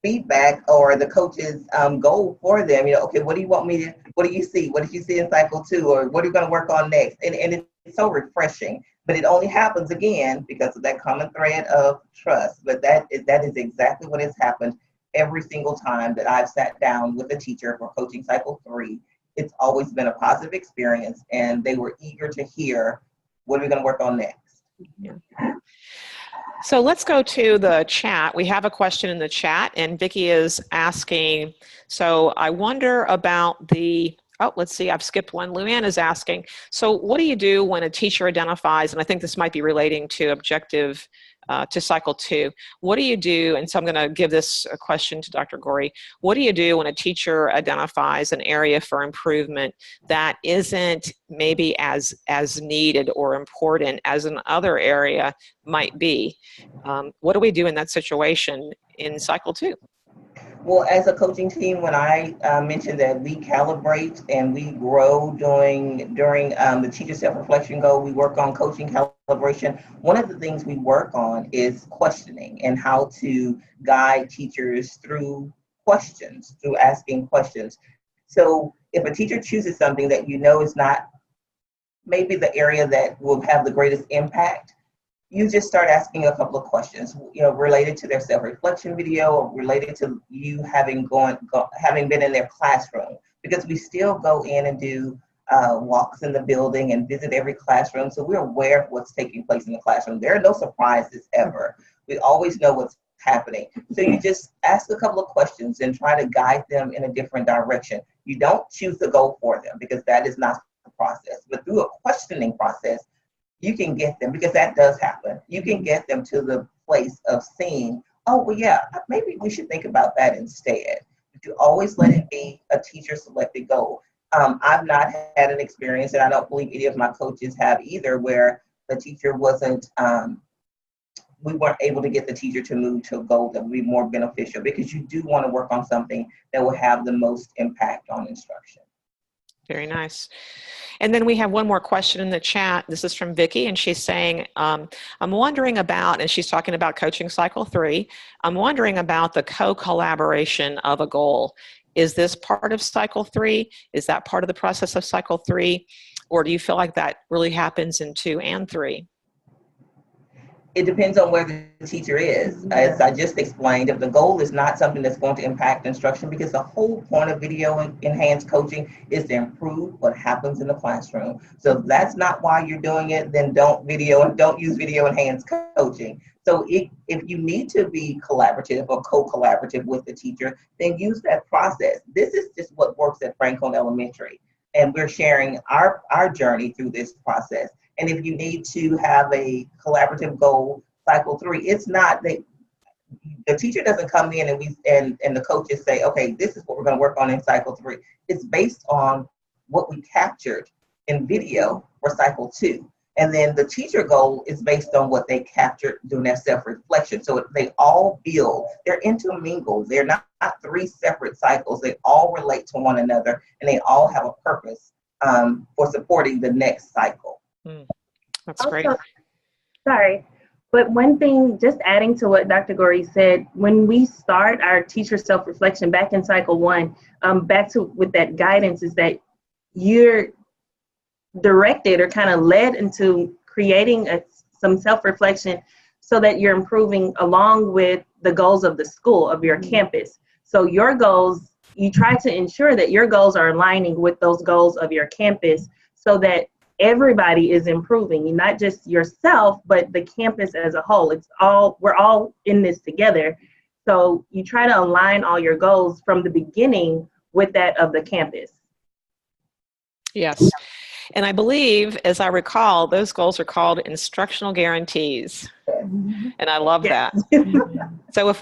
feedback or the coach's goal for them. Okay, what do you want me to, what do you see? What did you see in cycle 2? Or what are you going to work on next? And it's so refreshing. But it only happens again because of that common thread of trust. But that is exactly what has happened every single time that I've sat down with a teacher for coaching cycle 3, it's always been a positive experience, and they were eager to hear, what are we going to work on next? Yeah. So let's go to the chat. We have a question in the chat, and Vicki is asking, so I wonder about let's see, I've skipped one. Luann is asking, so what do you do when a teacher identifies, and I think this might be relating to objective, to cycle 2. What do you do, and so I'm going to give this a question to Dr. Goree, what do you do when a teacher identifies an area for improvement that isn't maybe as needed or important as another area might be? What do we do in that situation in cycle 2? Well, as a coaching team, when I mentioned that we calibrate and we grow during the teacher self-reflection goal, we work on coaching calibration. One of the things we work on is questioning and how to guide teachers through questions, through asking questions. So if a teacher chooses something that you know is not maybe the area that will have the greatest impact, you just start asking a couple of questions, related to their self-reflection video, or related to you having been in their classroom, because we still go in and do walks in the building and visit every classroom. So we're aware of what's taking place in the classroom. There are no surprises ever. We always know what's happening. So you just ask a couple of questions and try to guide them in a different direction. You don't choose the goal for them, because that is not the process. But through a questioning process, you can get them, because that does happen. You can get them to the place of seeing, oh, well, yeah, maybe we should think about that instead. But you always let it be a teacher-selected goal. I've not had an experience, and I don't believe any of my coaches have either, where the teacher wasn't, we weren't able to get the teacher to move to a goal that would be more beneficial, because you do want to work on something that will have the most impact on instruction. Very nice. And then we have one more question in the chat. This is from Vicki, and she's saying, I'm wondering about, and she's talking about coaching cycle 3, I'm wondering about the co-collaboration of a goal. Is this part of cycle 3? Is that part of the process of cycle 3? Or do you feel like that really happens in 2 and 3? It depends on where the teacher is. As I just explained, if the goal is not something that's going to impact instruction, because the whole point of video enhanced coaching is to improve what happens in the classroom. So if that's not why you're doing it, then don't use video enhanced coaching. So if you need to be collaborative or co-collaborative with the teacher, then use that process. This is just what works at Franklin Elementary, and we're sharing our journey through this process. And if you need to have a collaborative goal, cycle 3, it's not that the teacher doesn't come in and the coaches say, okay, this is what we're going to work on in cycle 3. It's based on what we captured in video for cycle 2. And then the teacher goal is based on what they captured during their self-reflection. So they all build, they're intermingled. They're not 3 separate cycles. They all relate to one another, and they all have a purpose for supporting the next cycle. That's great. Also, sorry, but one thing, just adding to what Dr. Goree said, when we start our teacher self-reflection back in cycle 1, back to with that guidance, is that you're directed or kind of led into creating some self-reflection so that you're improving along with the goals of the school, of your campus. So your goals, you try to ensure that your goals are aligning with those goals of your campus, so that everybody is improving, not just yourself, but the campus as a whole. We're all in this together. So you try to align all your goals from the beginning with that of the campus. Yes. And I believe, as I recall, those goals are called instructional guarantees. And I love that. So if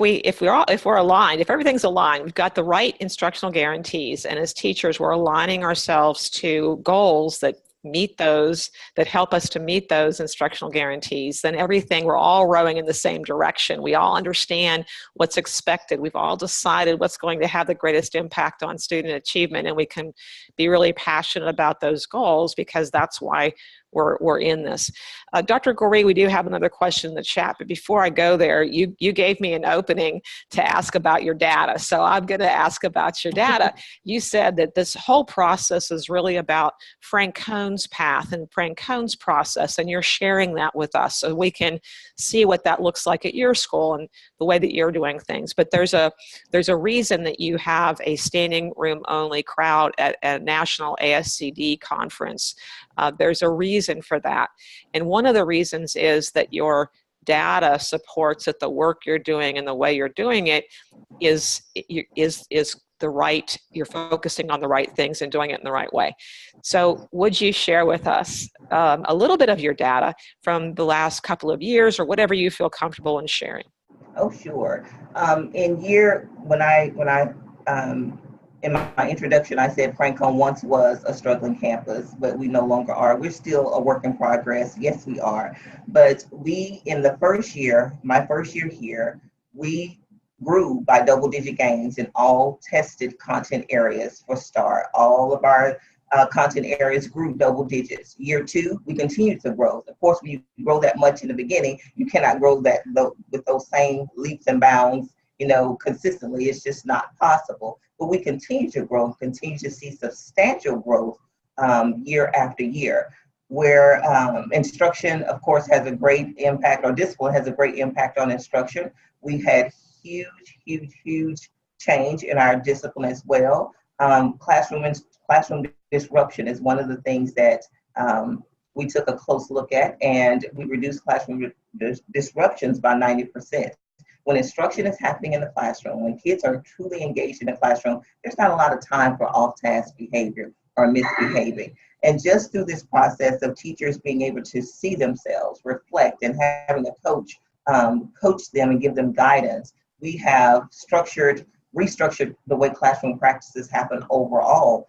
we're aligned, if everything's aligned, we've got the right instructional guarantees, and as teachers, we're aligning ourselves to goals that help us to meet those instructional guarantees, then we're all rowing in the same direction. We all understand what's expected. We've all decided what's going to have the greatest impact on student achievement, and we can be really passionate about those goals, because that's why were in this. Dr. Goree, we do have another question in the chat, but before I go there, you gave me an opening to ask about your data. So I'm going to ask about your data. You said that this whole process is really about Frank Cohn's path and Frank Cohn's process, and you're sharing that with us so we can see what that looks like at your school and the way that you're doing things. But there's a reason that you have a standing room only crowd at a national ASCD conference. There's a reason for that. And one of the reasons is that your data supports that the work you're doing and the way you're doing it is the right, you're focusing on the right things and doing it in the right way. So would you share with us a little bit of your data from the last couple of years, or whatever you feel comfortable in sharing? Oh, sure. In my introduction, I said Franklin once was a struggling campus, but we no longer are. We're still a work in progress. Yes, we are. But in the first year, my first year here, we grew by double-digit gains in all tested content areas for STAR. All of our content areas grew double digits. Year 2, we continued to grow. Of course, when you grow that much in the beginning, you cannot grow that with those same leaps and bounds, consistently. It's just not possible. But we continue to grow and continue to see substantial growth year after year, where instruction, of course, has a great impact, or discipline has a great impact on instruction. We had huge change in our discipline as well. Classroom disruption is one of the things that we took a close look at, and we reduced classroom disruptions by 90%. When instruction is happening in the classroom, when kids are truly engaged in the classroom, there's not a lot of time for off-task behavior or misbehaving. And just through this process of teachers being able to see themselves, reflect, and having a coach coach them and give them guidance, we have restructured the way classroom practices happen overall.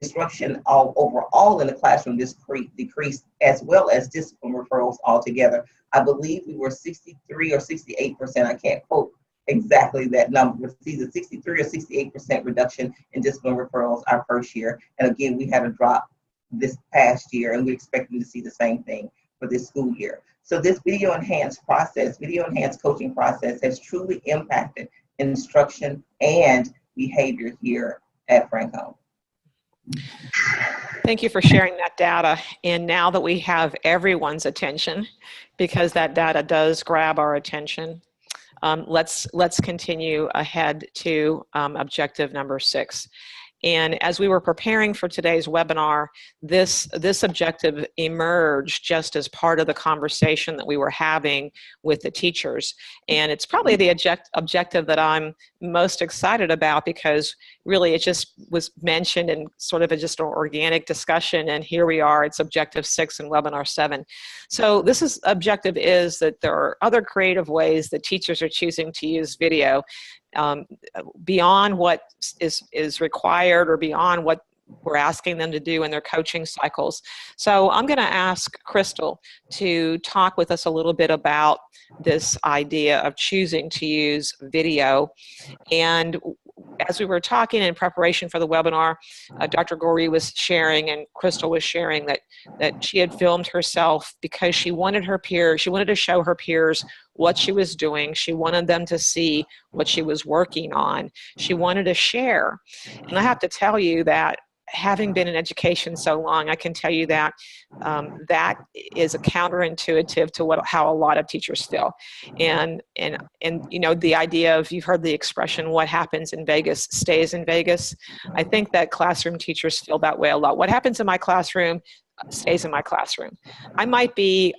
Disruption overall in the classroom decreased, as well as discipline referrals altogether. I believe we were 63 or 68%. I can't quote exactly that number. It's either 63 or 68% reduction in discipline referrals our first year. And again, we had a drop this past year, and we're expecting to see the same thing for this school year. So this video enhanced coaching process has truly impacted instruction and behavior here at Franklin. Thank you for sharing that data. And now that we have everyone's attention, because that data does grab our attention, let's continue ahead to objective number 6. And as we were preparing for today's webinar, this objective emerged just as part of the conversation that we were having with the teachers. And it's probably the objective that I'm most excited about, because really it just was mentioned in sort of just an organic discussion, and here we are, it's objective 6 in webinar 7. So objective is that there are other creative ways that teachers are choosing to use video beyond what is required or beyond what we're asking them to do in their coaching cycles. So I'm going to ask Krystal to talk with us a little bit about this idea of choosing to use video. And as we were talking in preparation for the webinar, Dr. Goree was sharing and Krystal was sharing that she had filmed herself because she wanted to show her peers what she was doing. She wanted them to see what she was working on. She wanted to share. And I have to tell you that, having been in education so long, I can tell you that that is a counterintuitive to how a lot of teachers feel. And the idea of, you've heard the expression, what happens in Vegas stays in Vegas. I think that classroom teachers feel that way a lot. What happens in my classroom stays in my classroom. I might be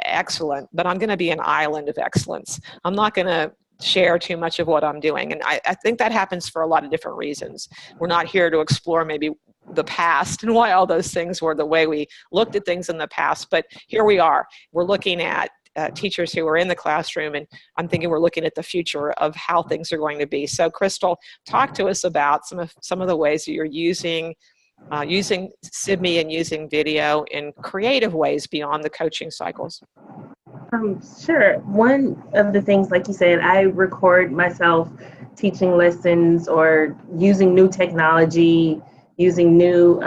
excellent, but I'm going to be an island of excellence. I'm not going to share too much of what I'm doing. And I think that happens for a lot of different reasons. We're not here to explore maybe the past and why all those things were the way we looked at things in the past. But here we are. We're looking at teachers who are in the classroom, and I'm thinking we're looking at the future of how things are going to be. So Krystal, talk to us about some of the ways that you're using SIBME and using video in creative ways beyond the coaching cycles. Sure. One of the things, like you said, I record myself teaching lessons or using new technology, using new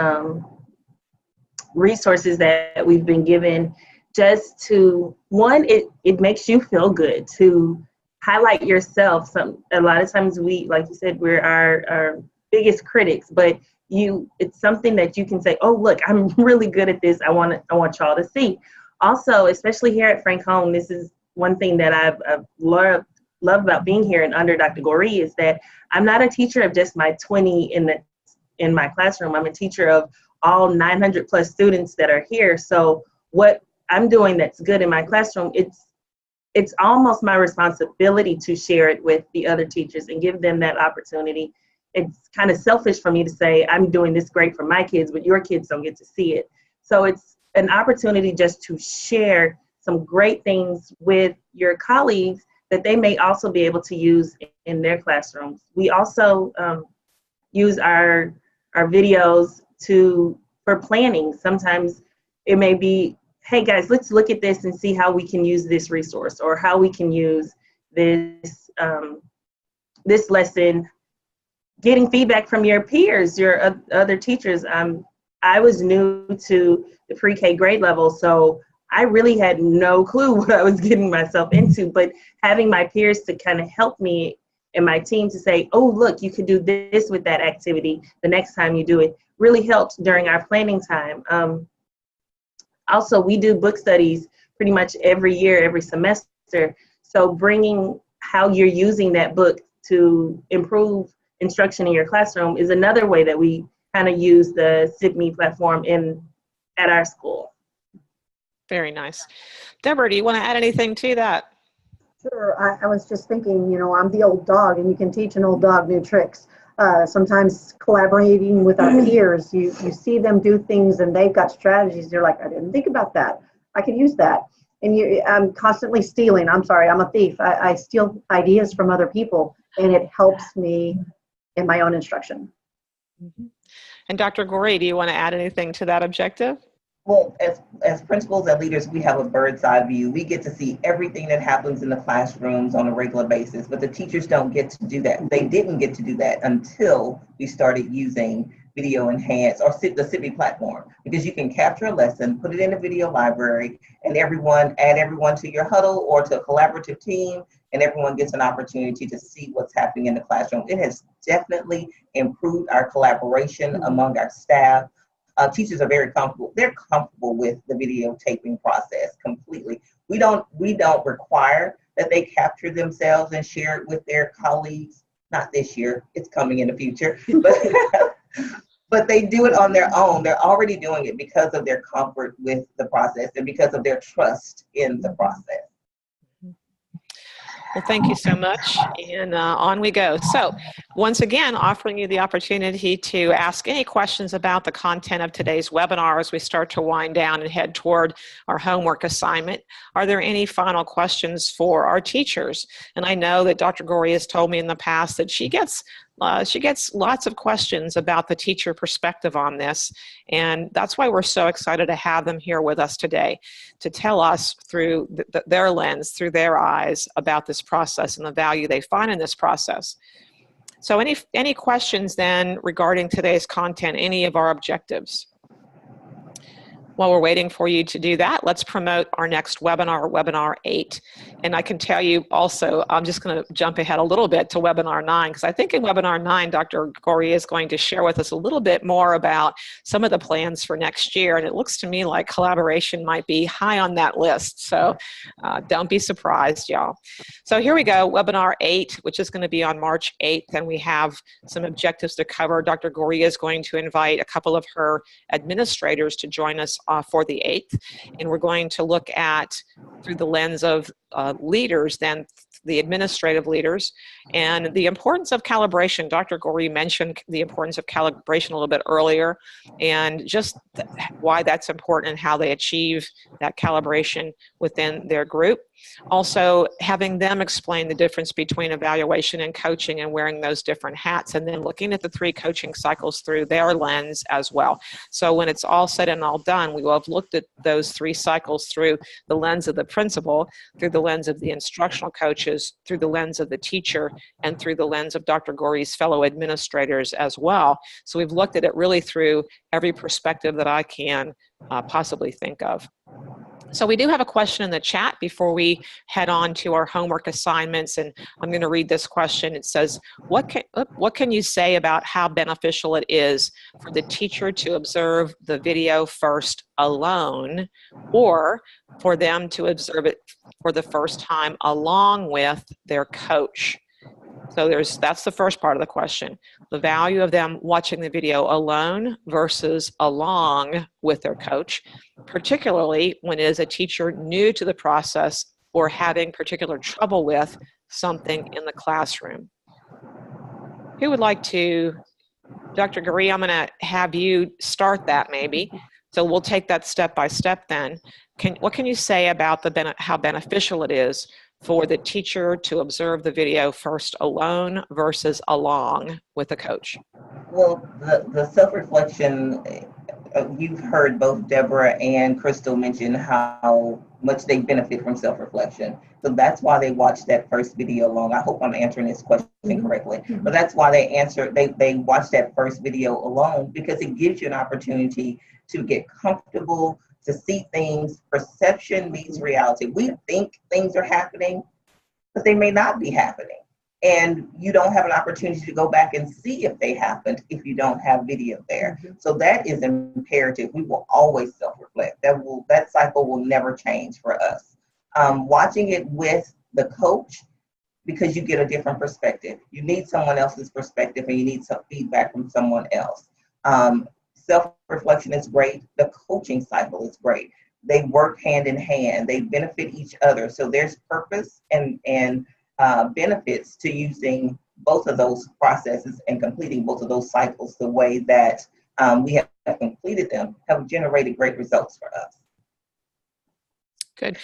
resources that we've been given, just to, one, it makes you feel good to highlight yourself. A lot of times we, like you said, we're our biggest critics, but it's something that you can say, oh, look, I'm really good at this. I want y'all to see. Also, especially here at Frank Home, this is one thing that I've loved about being here and under Dr. Goree, is that I'm not a teacher of just my 20 in my classroom. I'm a teacher of all 900 plus students that are here. So what I'm doing that's good in my classroom, it's almost my responsibility to share it with the other teachers and give them that opportunity. It's kind of selfish for me to say, I'm doing this great for my kids, but your kids don't get to see it. So it's an opportunity just to share some great things with your colleagues that they may also be able to use in their classrooms. We also use our videos for planning. Sometimes it may be, hey guys, let's look at this and see how we can use this resource, or how we can use this this lesson. Getting feedback from your peers, your other teachers. I was new to the pre-K grade level, so I really had no clue what I was getting myself into, but having my peers to kind of help me and my team to say, oh, look, you could do this with that activity the next time you do it, really helped during our planning time. Also, we do book studies pretty much every year, every semester. So bringing how you're using that book to improve instruction in your classroom is another way that we kind of use the SIBME platform at our school. Very nice. Deborah, do you want to add anything to that? Sure. I was just thinking, I'm the old dog, and you can teach an old dog new tricks. Sometimes collaborating with our peers, you see them do things and they've got strategies. You're like, I didn't think about that. I could use that. And I'm constantly stealing. I'm sorry, I'm a thief. I steal ideas from other people, and it helps me in my own instruction. Mm-hmm. And Dr. Goree, do you want to add anything to that objective? Well, as principals and leaders, we have a bird's eye view. We get to see everything that happens in the classrooms on a regular basis, but the teachers don't get to do that. They didn't get to do that until we started using Video Enhance or the SIBME platform, because you can capture a lesson, put it in a video library, and add everyone to your huddle or to a collaborative team, and everyone gets an opportunity to see what's happening in the classroom. It has definitely improved our collaboration among our staff. Teachers are very comfortable. They're comfortable with the videotaping process completely. We don't require that they capture themselves and share it with their colleagues. Not this year. It's coming in the future. But they do it on their own. They're already doing it because of their comfort with the process and because of their trust in the process. Well, thank you so much, and on we go. So once again, offering you the opportunity to ask any questions about the content of today's webinar as we start to wind down and head toward our homework assignment. Are there any final questions for our teachers? And I know that Dr. Goree has told me in the past that she gets lots of questions about the teacher perspective on this, and that's why we're so excited to have them here with us today to tell us through their lens, through their eyes, about this process and the value they find in this process. So any questions then regarding today's content, any of our objectives? While we're waiting for you to do that, let's promote our next webinar, Webinar 8. And I can tell you also, I'm just going to jump ahead a little bit to Webinar 9, because I think in Webinar 9, Dr. Goree is going to share with us a little bit more about some of the plans for next year. And it looks to me like collaboration might be high on that list. So don't be surprised, y'all. So here we go, Webinar 8, which is going to be on March 8th. And we have some objectives to cover. Dr. Goree is going to invite a couple of her administrators to join us for the 8th, and we're going to look at, through the lens of leaders, then the administrative leaders, and the importance of calibration. Dr. Goree mentioned the importance of calibration a little bit earlier, and just why that's important and how they achieve that calibration within their group. Also, having them explain the difference between evaluation and coaching and wearing those different hats, and then looking at the 3 coaching cycles through their lens as well. So when it's all said and all done, we will have looked at those 3 cycles through the lens of the principal, through the the lens of the instructional coaches, through the lens of the teacher, and through the lens of Dr. Goree's fellow administrators as well. So we've looked at it really through every perspective that I can possibly think of. So we do have a question in the chat before we head on to our homework assignments, and I'm going to read this question. It says, what can you say about how beneficial it is for the teacher to observe the video first alone, or for them to observe it for the first time along with their coach? So that's the first part of the question. The value of them watching the video alone versus along with their coach, particularly when it is a teacher new to the process or having particular trouble with something in the classroom. Who would like to, Dr. Goree, I'm going to have you start that maybe. So we'll take that step by step then. What can you say about how beneficial it is for the teacher to observe the video first alone versus along with a coach? Well, the self-reflection, you've heard both Deborah and Krystal mention how much they benefit from self-reflection. So that's why they watch that first video alone. I hope I'm answering this question correctly. But that's why they watch that first video alone, because it gives you an opportunity to get comfortable, to see things. Perception meets reality. We think things are happening, but they may not be happening. And you don't have an opportunity to go back and see if they happened if you don't have video there. So that is imperative. We will always self-reflect. That cycle will never change for us. Watching it with the coach, because you get a different perspective. You need someone else's perspective, and you need some feedback from someone else. Self-reflection is great. The coaching cycle is great. They work hand in hand. They benefit each other. So there's purpose and benefits to using both of those processes and completing both of those cycles the way that we have completed them, have generated great results for us. Good.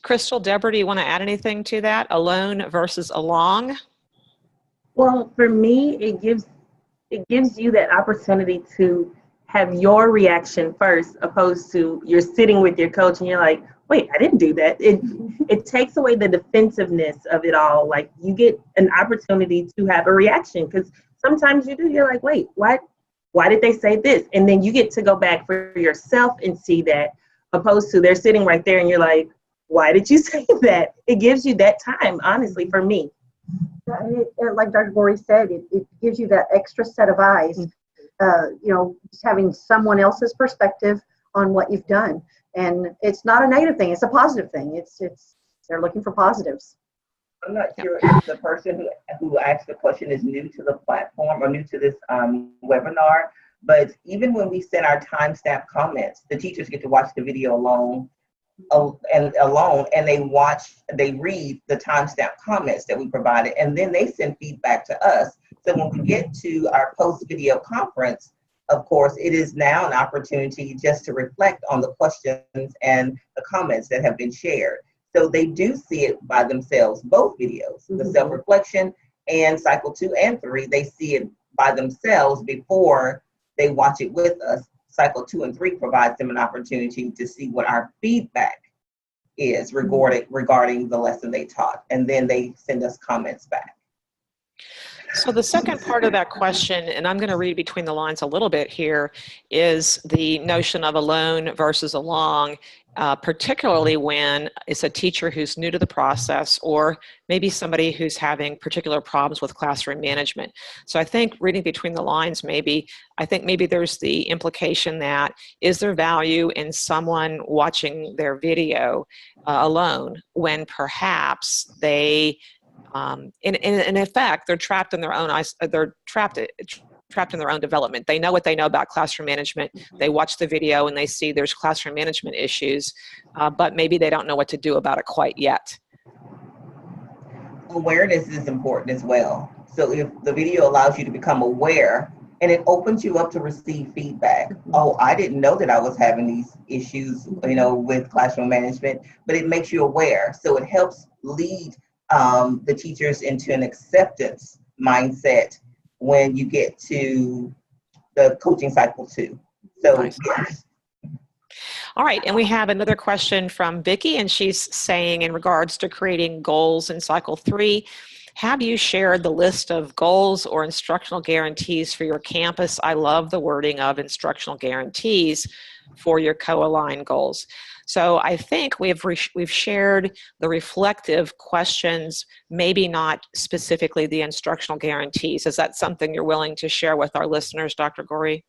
Krystal, Deborah, do you want to add anything to that? Alone versus along? Well, for me, it gives you that opportunity to have your reaction first, opposed to you're sitting with your coach and you're like, wait, I didn't do that. It takes away the defensiveness of it all. Like, you get an opportunity to have a reaction, because sometimes you're like, wait, why did they say this? And then you get to go back for yourself and see that, opposed to they're sitting right there and you're like, why did you say that? It gives you that time, honestly, for me. Like Dr. Goree said, it gives you that extra set of eyes, just having someone else's perspective on what you've done. And it's not a negative thing, it's a positive thing. They're looking for positives. I'm not sure if the person who asked the question is new to the platform or new to this webinar, but even when we send our timestamp comments, the teachers get to watch the video alone, and they read the timestamp comments that we provided, and then they send feedback to us. So when we get to our post-video conference, of course, it is now an opportunity just to reflect on the questions and the comments that have been shared. So they do see it by themselves, both videos, the self-reflection and cycle 2 and 3, they see it by themselves before they watch it with us. Cycle 2 and 3 provides them an opportunity to see what our feedback is regarding the lesson they taught, and then they send us comments back. So the second part of that question, and I'm going to read between the lines a little bit here, is the notion of alone versus along, particularly when it's a teacher who's new to the process, or maybe somebody who's having particular problems with classroom management. So I think reading between the lines, maybe there's the implication that, is there value in someone watching their video alone when perhaps they in effect, they're trapped in their own trapped in their own development. They know what they know about classroom management. They watch the video and they see there's classroom management issues, but maybe they don't know what to do about it quite yet. Awareness is important as well. So if the video allows you to become aware, and it opens you up to receive feedback. Oh, I didn't know that I was having these issues, with classroom management, but it makes you aware. So it helps lead the teachers into an acceptance mindset when you get to the coaching cycle 2. So nice. Yes. All right, and we have another question from Vicki, and she's saying in regards to creating goals in cycle 3, have you shared the list of goals or instructional guarantees for your campus? I love the wording of instructional guarantees for your co-aligned goals. So I think we've shared the reflective questions, maybe not specifically the instructional guarantees. Is that something you're willing to share with our listeners, Dr. Goree?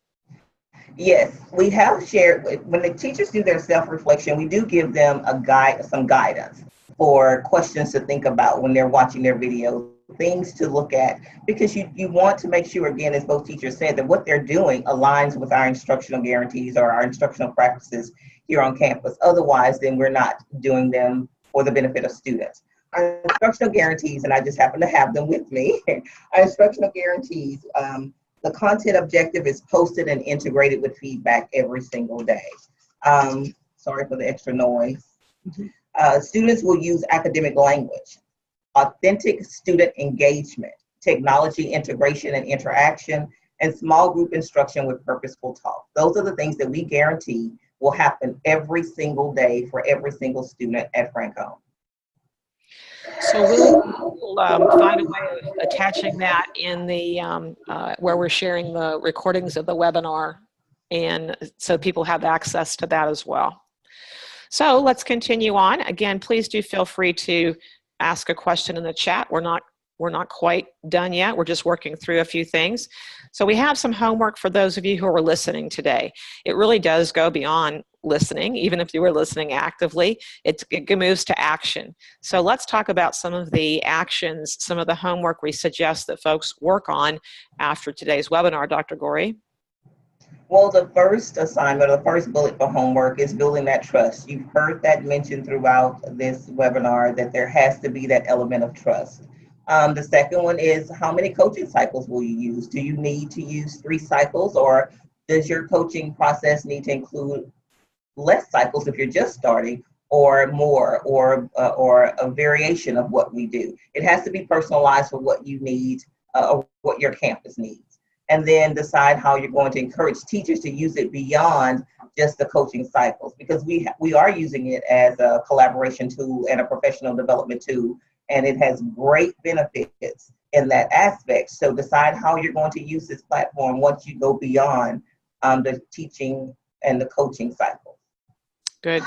Yes, we have shared, when the teachers do their self-reflection, we do give them some guidance for questions to think about when they're watching their videos, things to look at, because you want to make sure, again, as both teachers said, that what they're doing aligns with our instructional guarantees or our instructional practices here on campus. Otherwise, then we're not doing them for the benefit of students. Our instructional guarantees, and I just happen to have them with me, our instructional guarantees, the content objective is posted and integrated with feedback every single day. Sorry for the extra noise. Students will use academic language, authentic student engagement, technology integration and interaction, and small group instruction with purposeful talk. Those are the things that we guarantee will happen every single day for every single student at Franklin. So we'll find a way of attaching that in the where we're sharing the recordings of the webinar, and so people have access to that as well. So let's continue on. Again, please do feel free to ask a question in the chat. We're not quite done yet. We're just working through a few things. So we have some homework for those of you who are listening today. It really does go beyond listening. Even if you were listening actively, it moves to action. So let's talk about some of the actions, some of the homework we suggest that folks work on after today's webinar, Dr. Goree. Well, the first assignment, or the first bullet for homework, is building that trust. You've heard that mentioned throughout this webinar, that there has to be that element of trust. The second one is, how many coaching cycles will you use? Do you need to use 3 cycles, or does your coaching process need to include less cycles if you're just starting, or more, or a variation of what we do? It has to be personalized for what you need, or what your campus needs. And then decide how you're going to encourage teachers to use it beyond just the coaching cycles, because we are using it as a collaboration tool and a professional development tool, and it has great benefits in that aspect. So decide how you're going to use this platform once you go beyond the teaching and the coaching cycle. Good.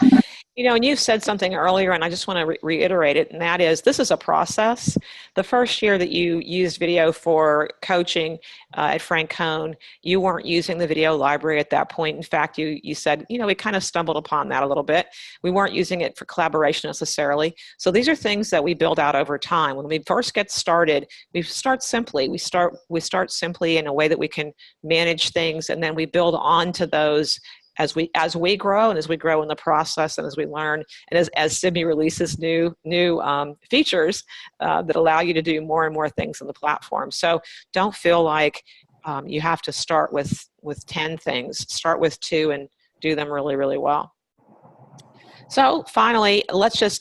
You know, and you said something earlier, and I just want to reiterate it, and that is, this is a process. The first year that you used video for coaching at Frank Cone, you weren't using the video library at that point. In fact, you said, you know, we kind of stumbled upon that a little bit. We weren't using it for collaboration necessarily. So these are things that we build out over time. When we first get started, we start simply. We start simply in a way that we can manage things, and then we build on to those as we grow, and as we grow in the process, and as we learn, and as Sydney releases new features that allow you to do more and more things on the platform. So don't feel like you have to start with 10 things. Start with 2 and do them really, really well. So finally,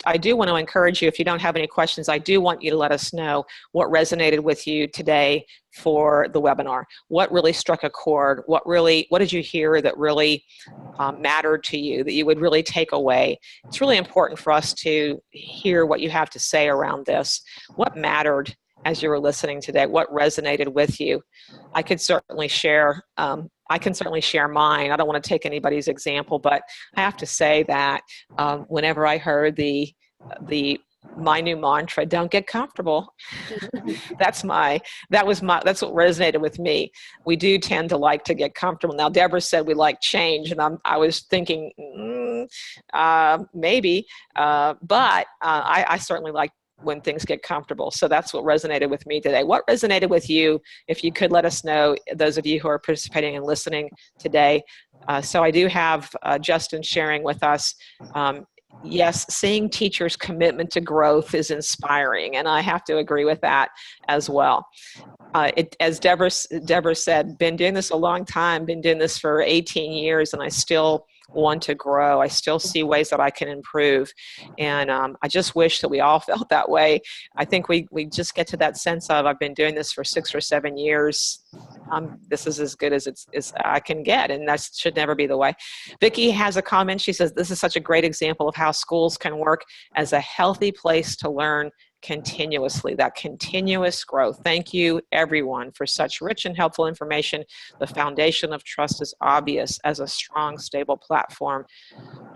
I do want to encourage you, if you don't have any questions, I do want you to let us know what resonated with you today for the webinar. What really struck a chord? What did you hear that really mattered to you, that you would really take away? It's really important for us to hear what you have to say around this. What mattered as you were listening today? What resonated with you? I could certainly share mine. I don't want to take anybody's example, but I have to say that whenever I heard my new mantra, "Don't get comfortable," that's what resonated with me. We do tend to like to get comfortable. Now, Deborah said we like change, and I was thinking maybe, but I certainly like when things get comfortable. So that's what resonated with me today. What resonated with you? If you could let us know, those of you who are participating and listening today. So I do have Justin sharing with us. Yes, seeing teachers' commitment to growth is inspiring, and I have to agree with that as well. As Deborah said, been doing this a long time, been doing this for 18 years, and I still want to grow. I still see ways that I can improve. And I just wish that we all felt that way. I think we just get to that sense of, I've been doing this for 6 or 7 years. This is as good as as I can get, and that should never be the way. Vicki has a comment. She says, this is such a great example of how schools can work as a healthy place to learn continuously, that continuous growth. Thank you, everyone, for such rich and helpful information. The foundation of trust is obvious as a strong, stable platform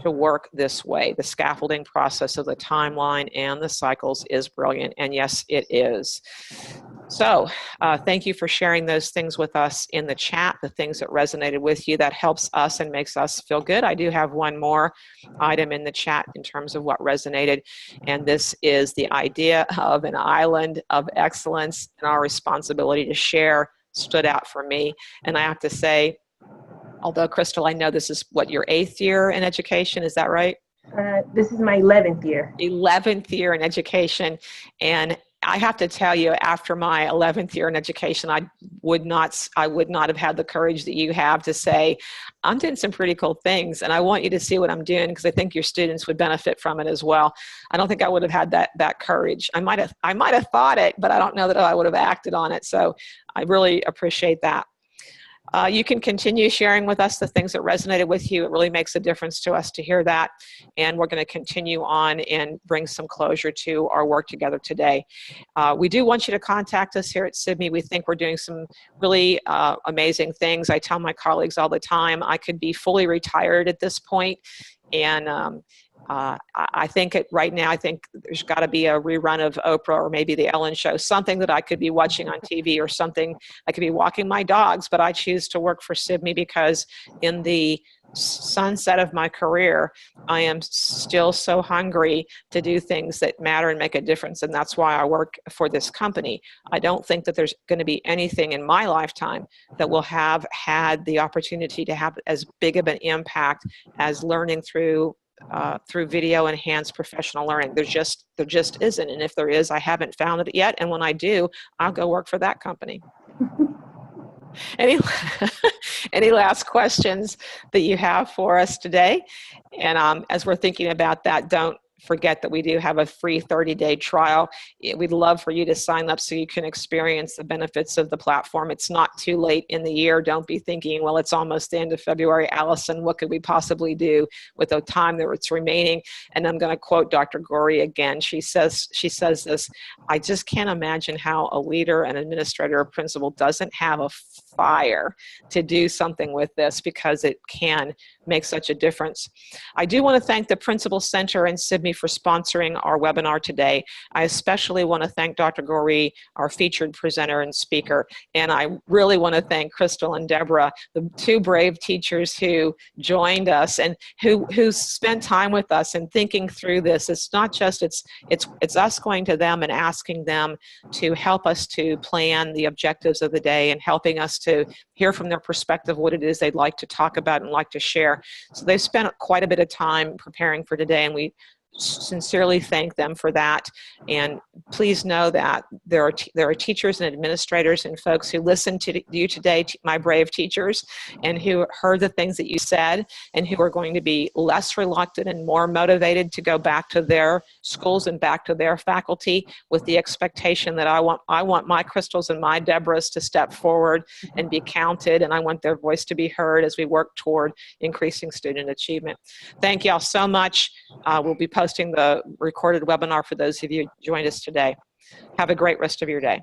to work this way. The scaffolding process of the timeline and the cycles is brilliant, and yes, it is. So thank you for sharing those things with us in the chat, the things that resonated with you. That helps us and makes us feel good. I do have one more item in the chat in terms of what resonated, and this is the idea of an island of excellence, and our responsibility to share stood out for me. And I have to say, although Krystal, I know this is what, your 8th year in education, is that right? This is my 11th year. 11th year in education. And I have to tell you, after my 11th year in education, I would not have had the courage that you have to say, I'm doing some pretty cool things, and I want you to see what I'm doing, because I think your students would benefit from it as well. I don't think I would have had that courage. I might have thought it, but I don't know that I would have acted on it. So I really appreciate that. You can continue sharing with us the things that resonated with you. It really makes a difference to us to hear that. And we're going to continue on and bring some closure to our work together today. We do want you to contact us here at SIBME. We think we're doing some really amazing things. I tell my colleagues all the time, I could be fully retired at this point. And I think right now, I think there's got to be a rerun of Oprah or maybe the Ellen Show, something that I could be watching on TV, or something I could be walking my dogs, but I choose to work for SIBME because in the sunset of my career, I am still so hungry to do things that matter and make a difference, and that's why I work for this company. I don't think that there's going to be anything in my lifetime that will have had the opportunity to have as big of an impact as learning through video enhanced professional learning. There just isn't, and if there is, I haven't found it yet, and when I do, I'll go work for that company. Any last questions that you have for us today? And as we're thinking about that, don't forget that we do have a free 30-day trial. We'd love for you to sign up so you can experience the benefits of the platform. It's not too late in the year. Don't be thinking, well, it's almost the end of February. Allison, what could we possibly do with the time that's remaining? And I'm going to quote Dr. Goree again. She says this, I just can't imagine how a leader, an administrator, a principal doesn't have a fire to do something with this, because it can make such a difference. I do want to thank the Principal Center and SIBME for sponsoring our webinar today. I especially want to thank Dr. Goree, our featured presenter and speaker, and I really want to thank Krystal and Deborah, the 2 brave teachers who joined us and who spent time with us and thinking through this. It's not just, it's us going to them and asking them to help us to plan the objectives of the day and helping us to hear from their perspective what it is they'd like to talk about and like to share. So they've spent quite a bit of time preparing for today, and we sincerely thank them for that. And please know that there are teachers and administrators and folks who listen to you today, my brave teachers, and who heard the things that you said, and who are going to be less reluctant and more motivated to go back to their schools and back to their faculty with the expectation that I want my Krystals and my Deborahs to step forward and be counted, and I want their voice to be heard as we work toward increasing student achievement. Thank you all so much. We'll be posting the recorded webinar for those of you who joined us today. Have a great rest of your day.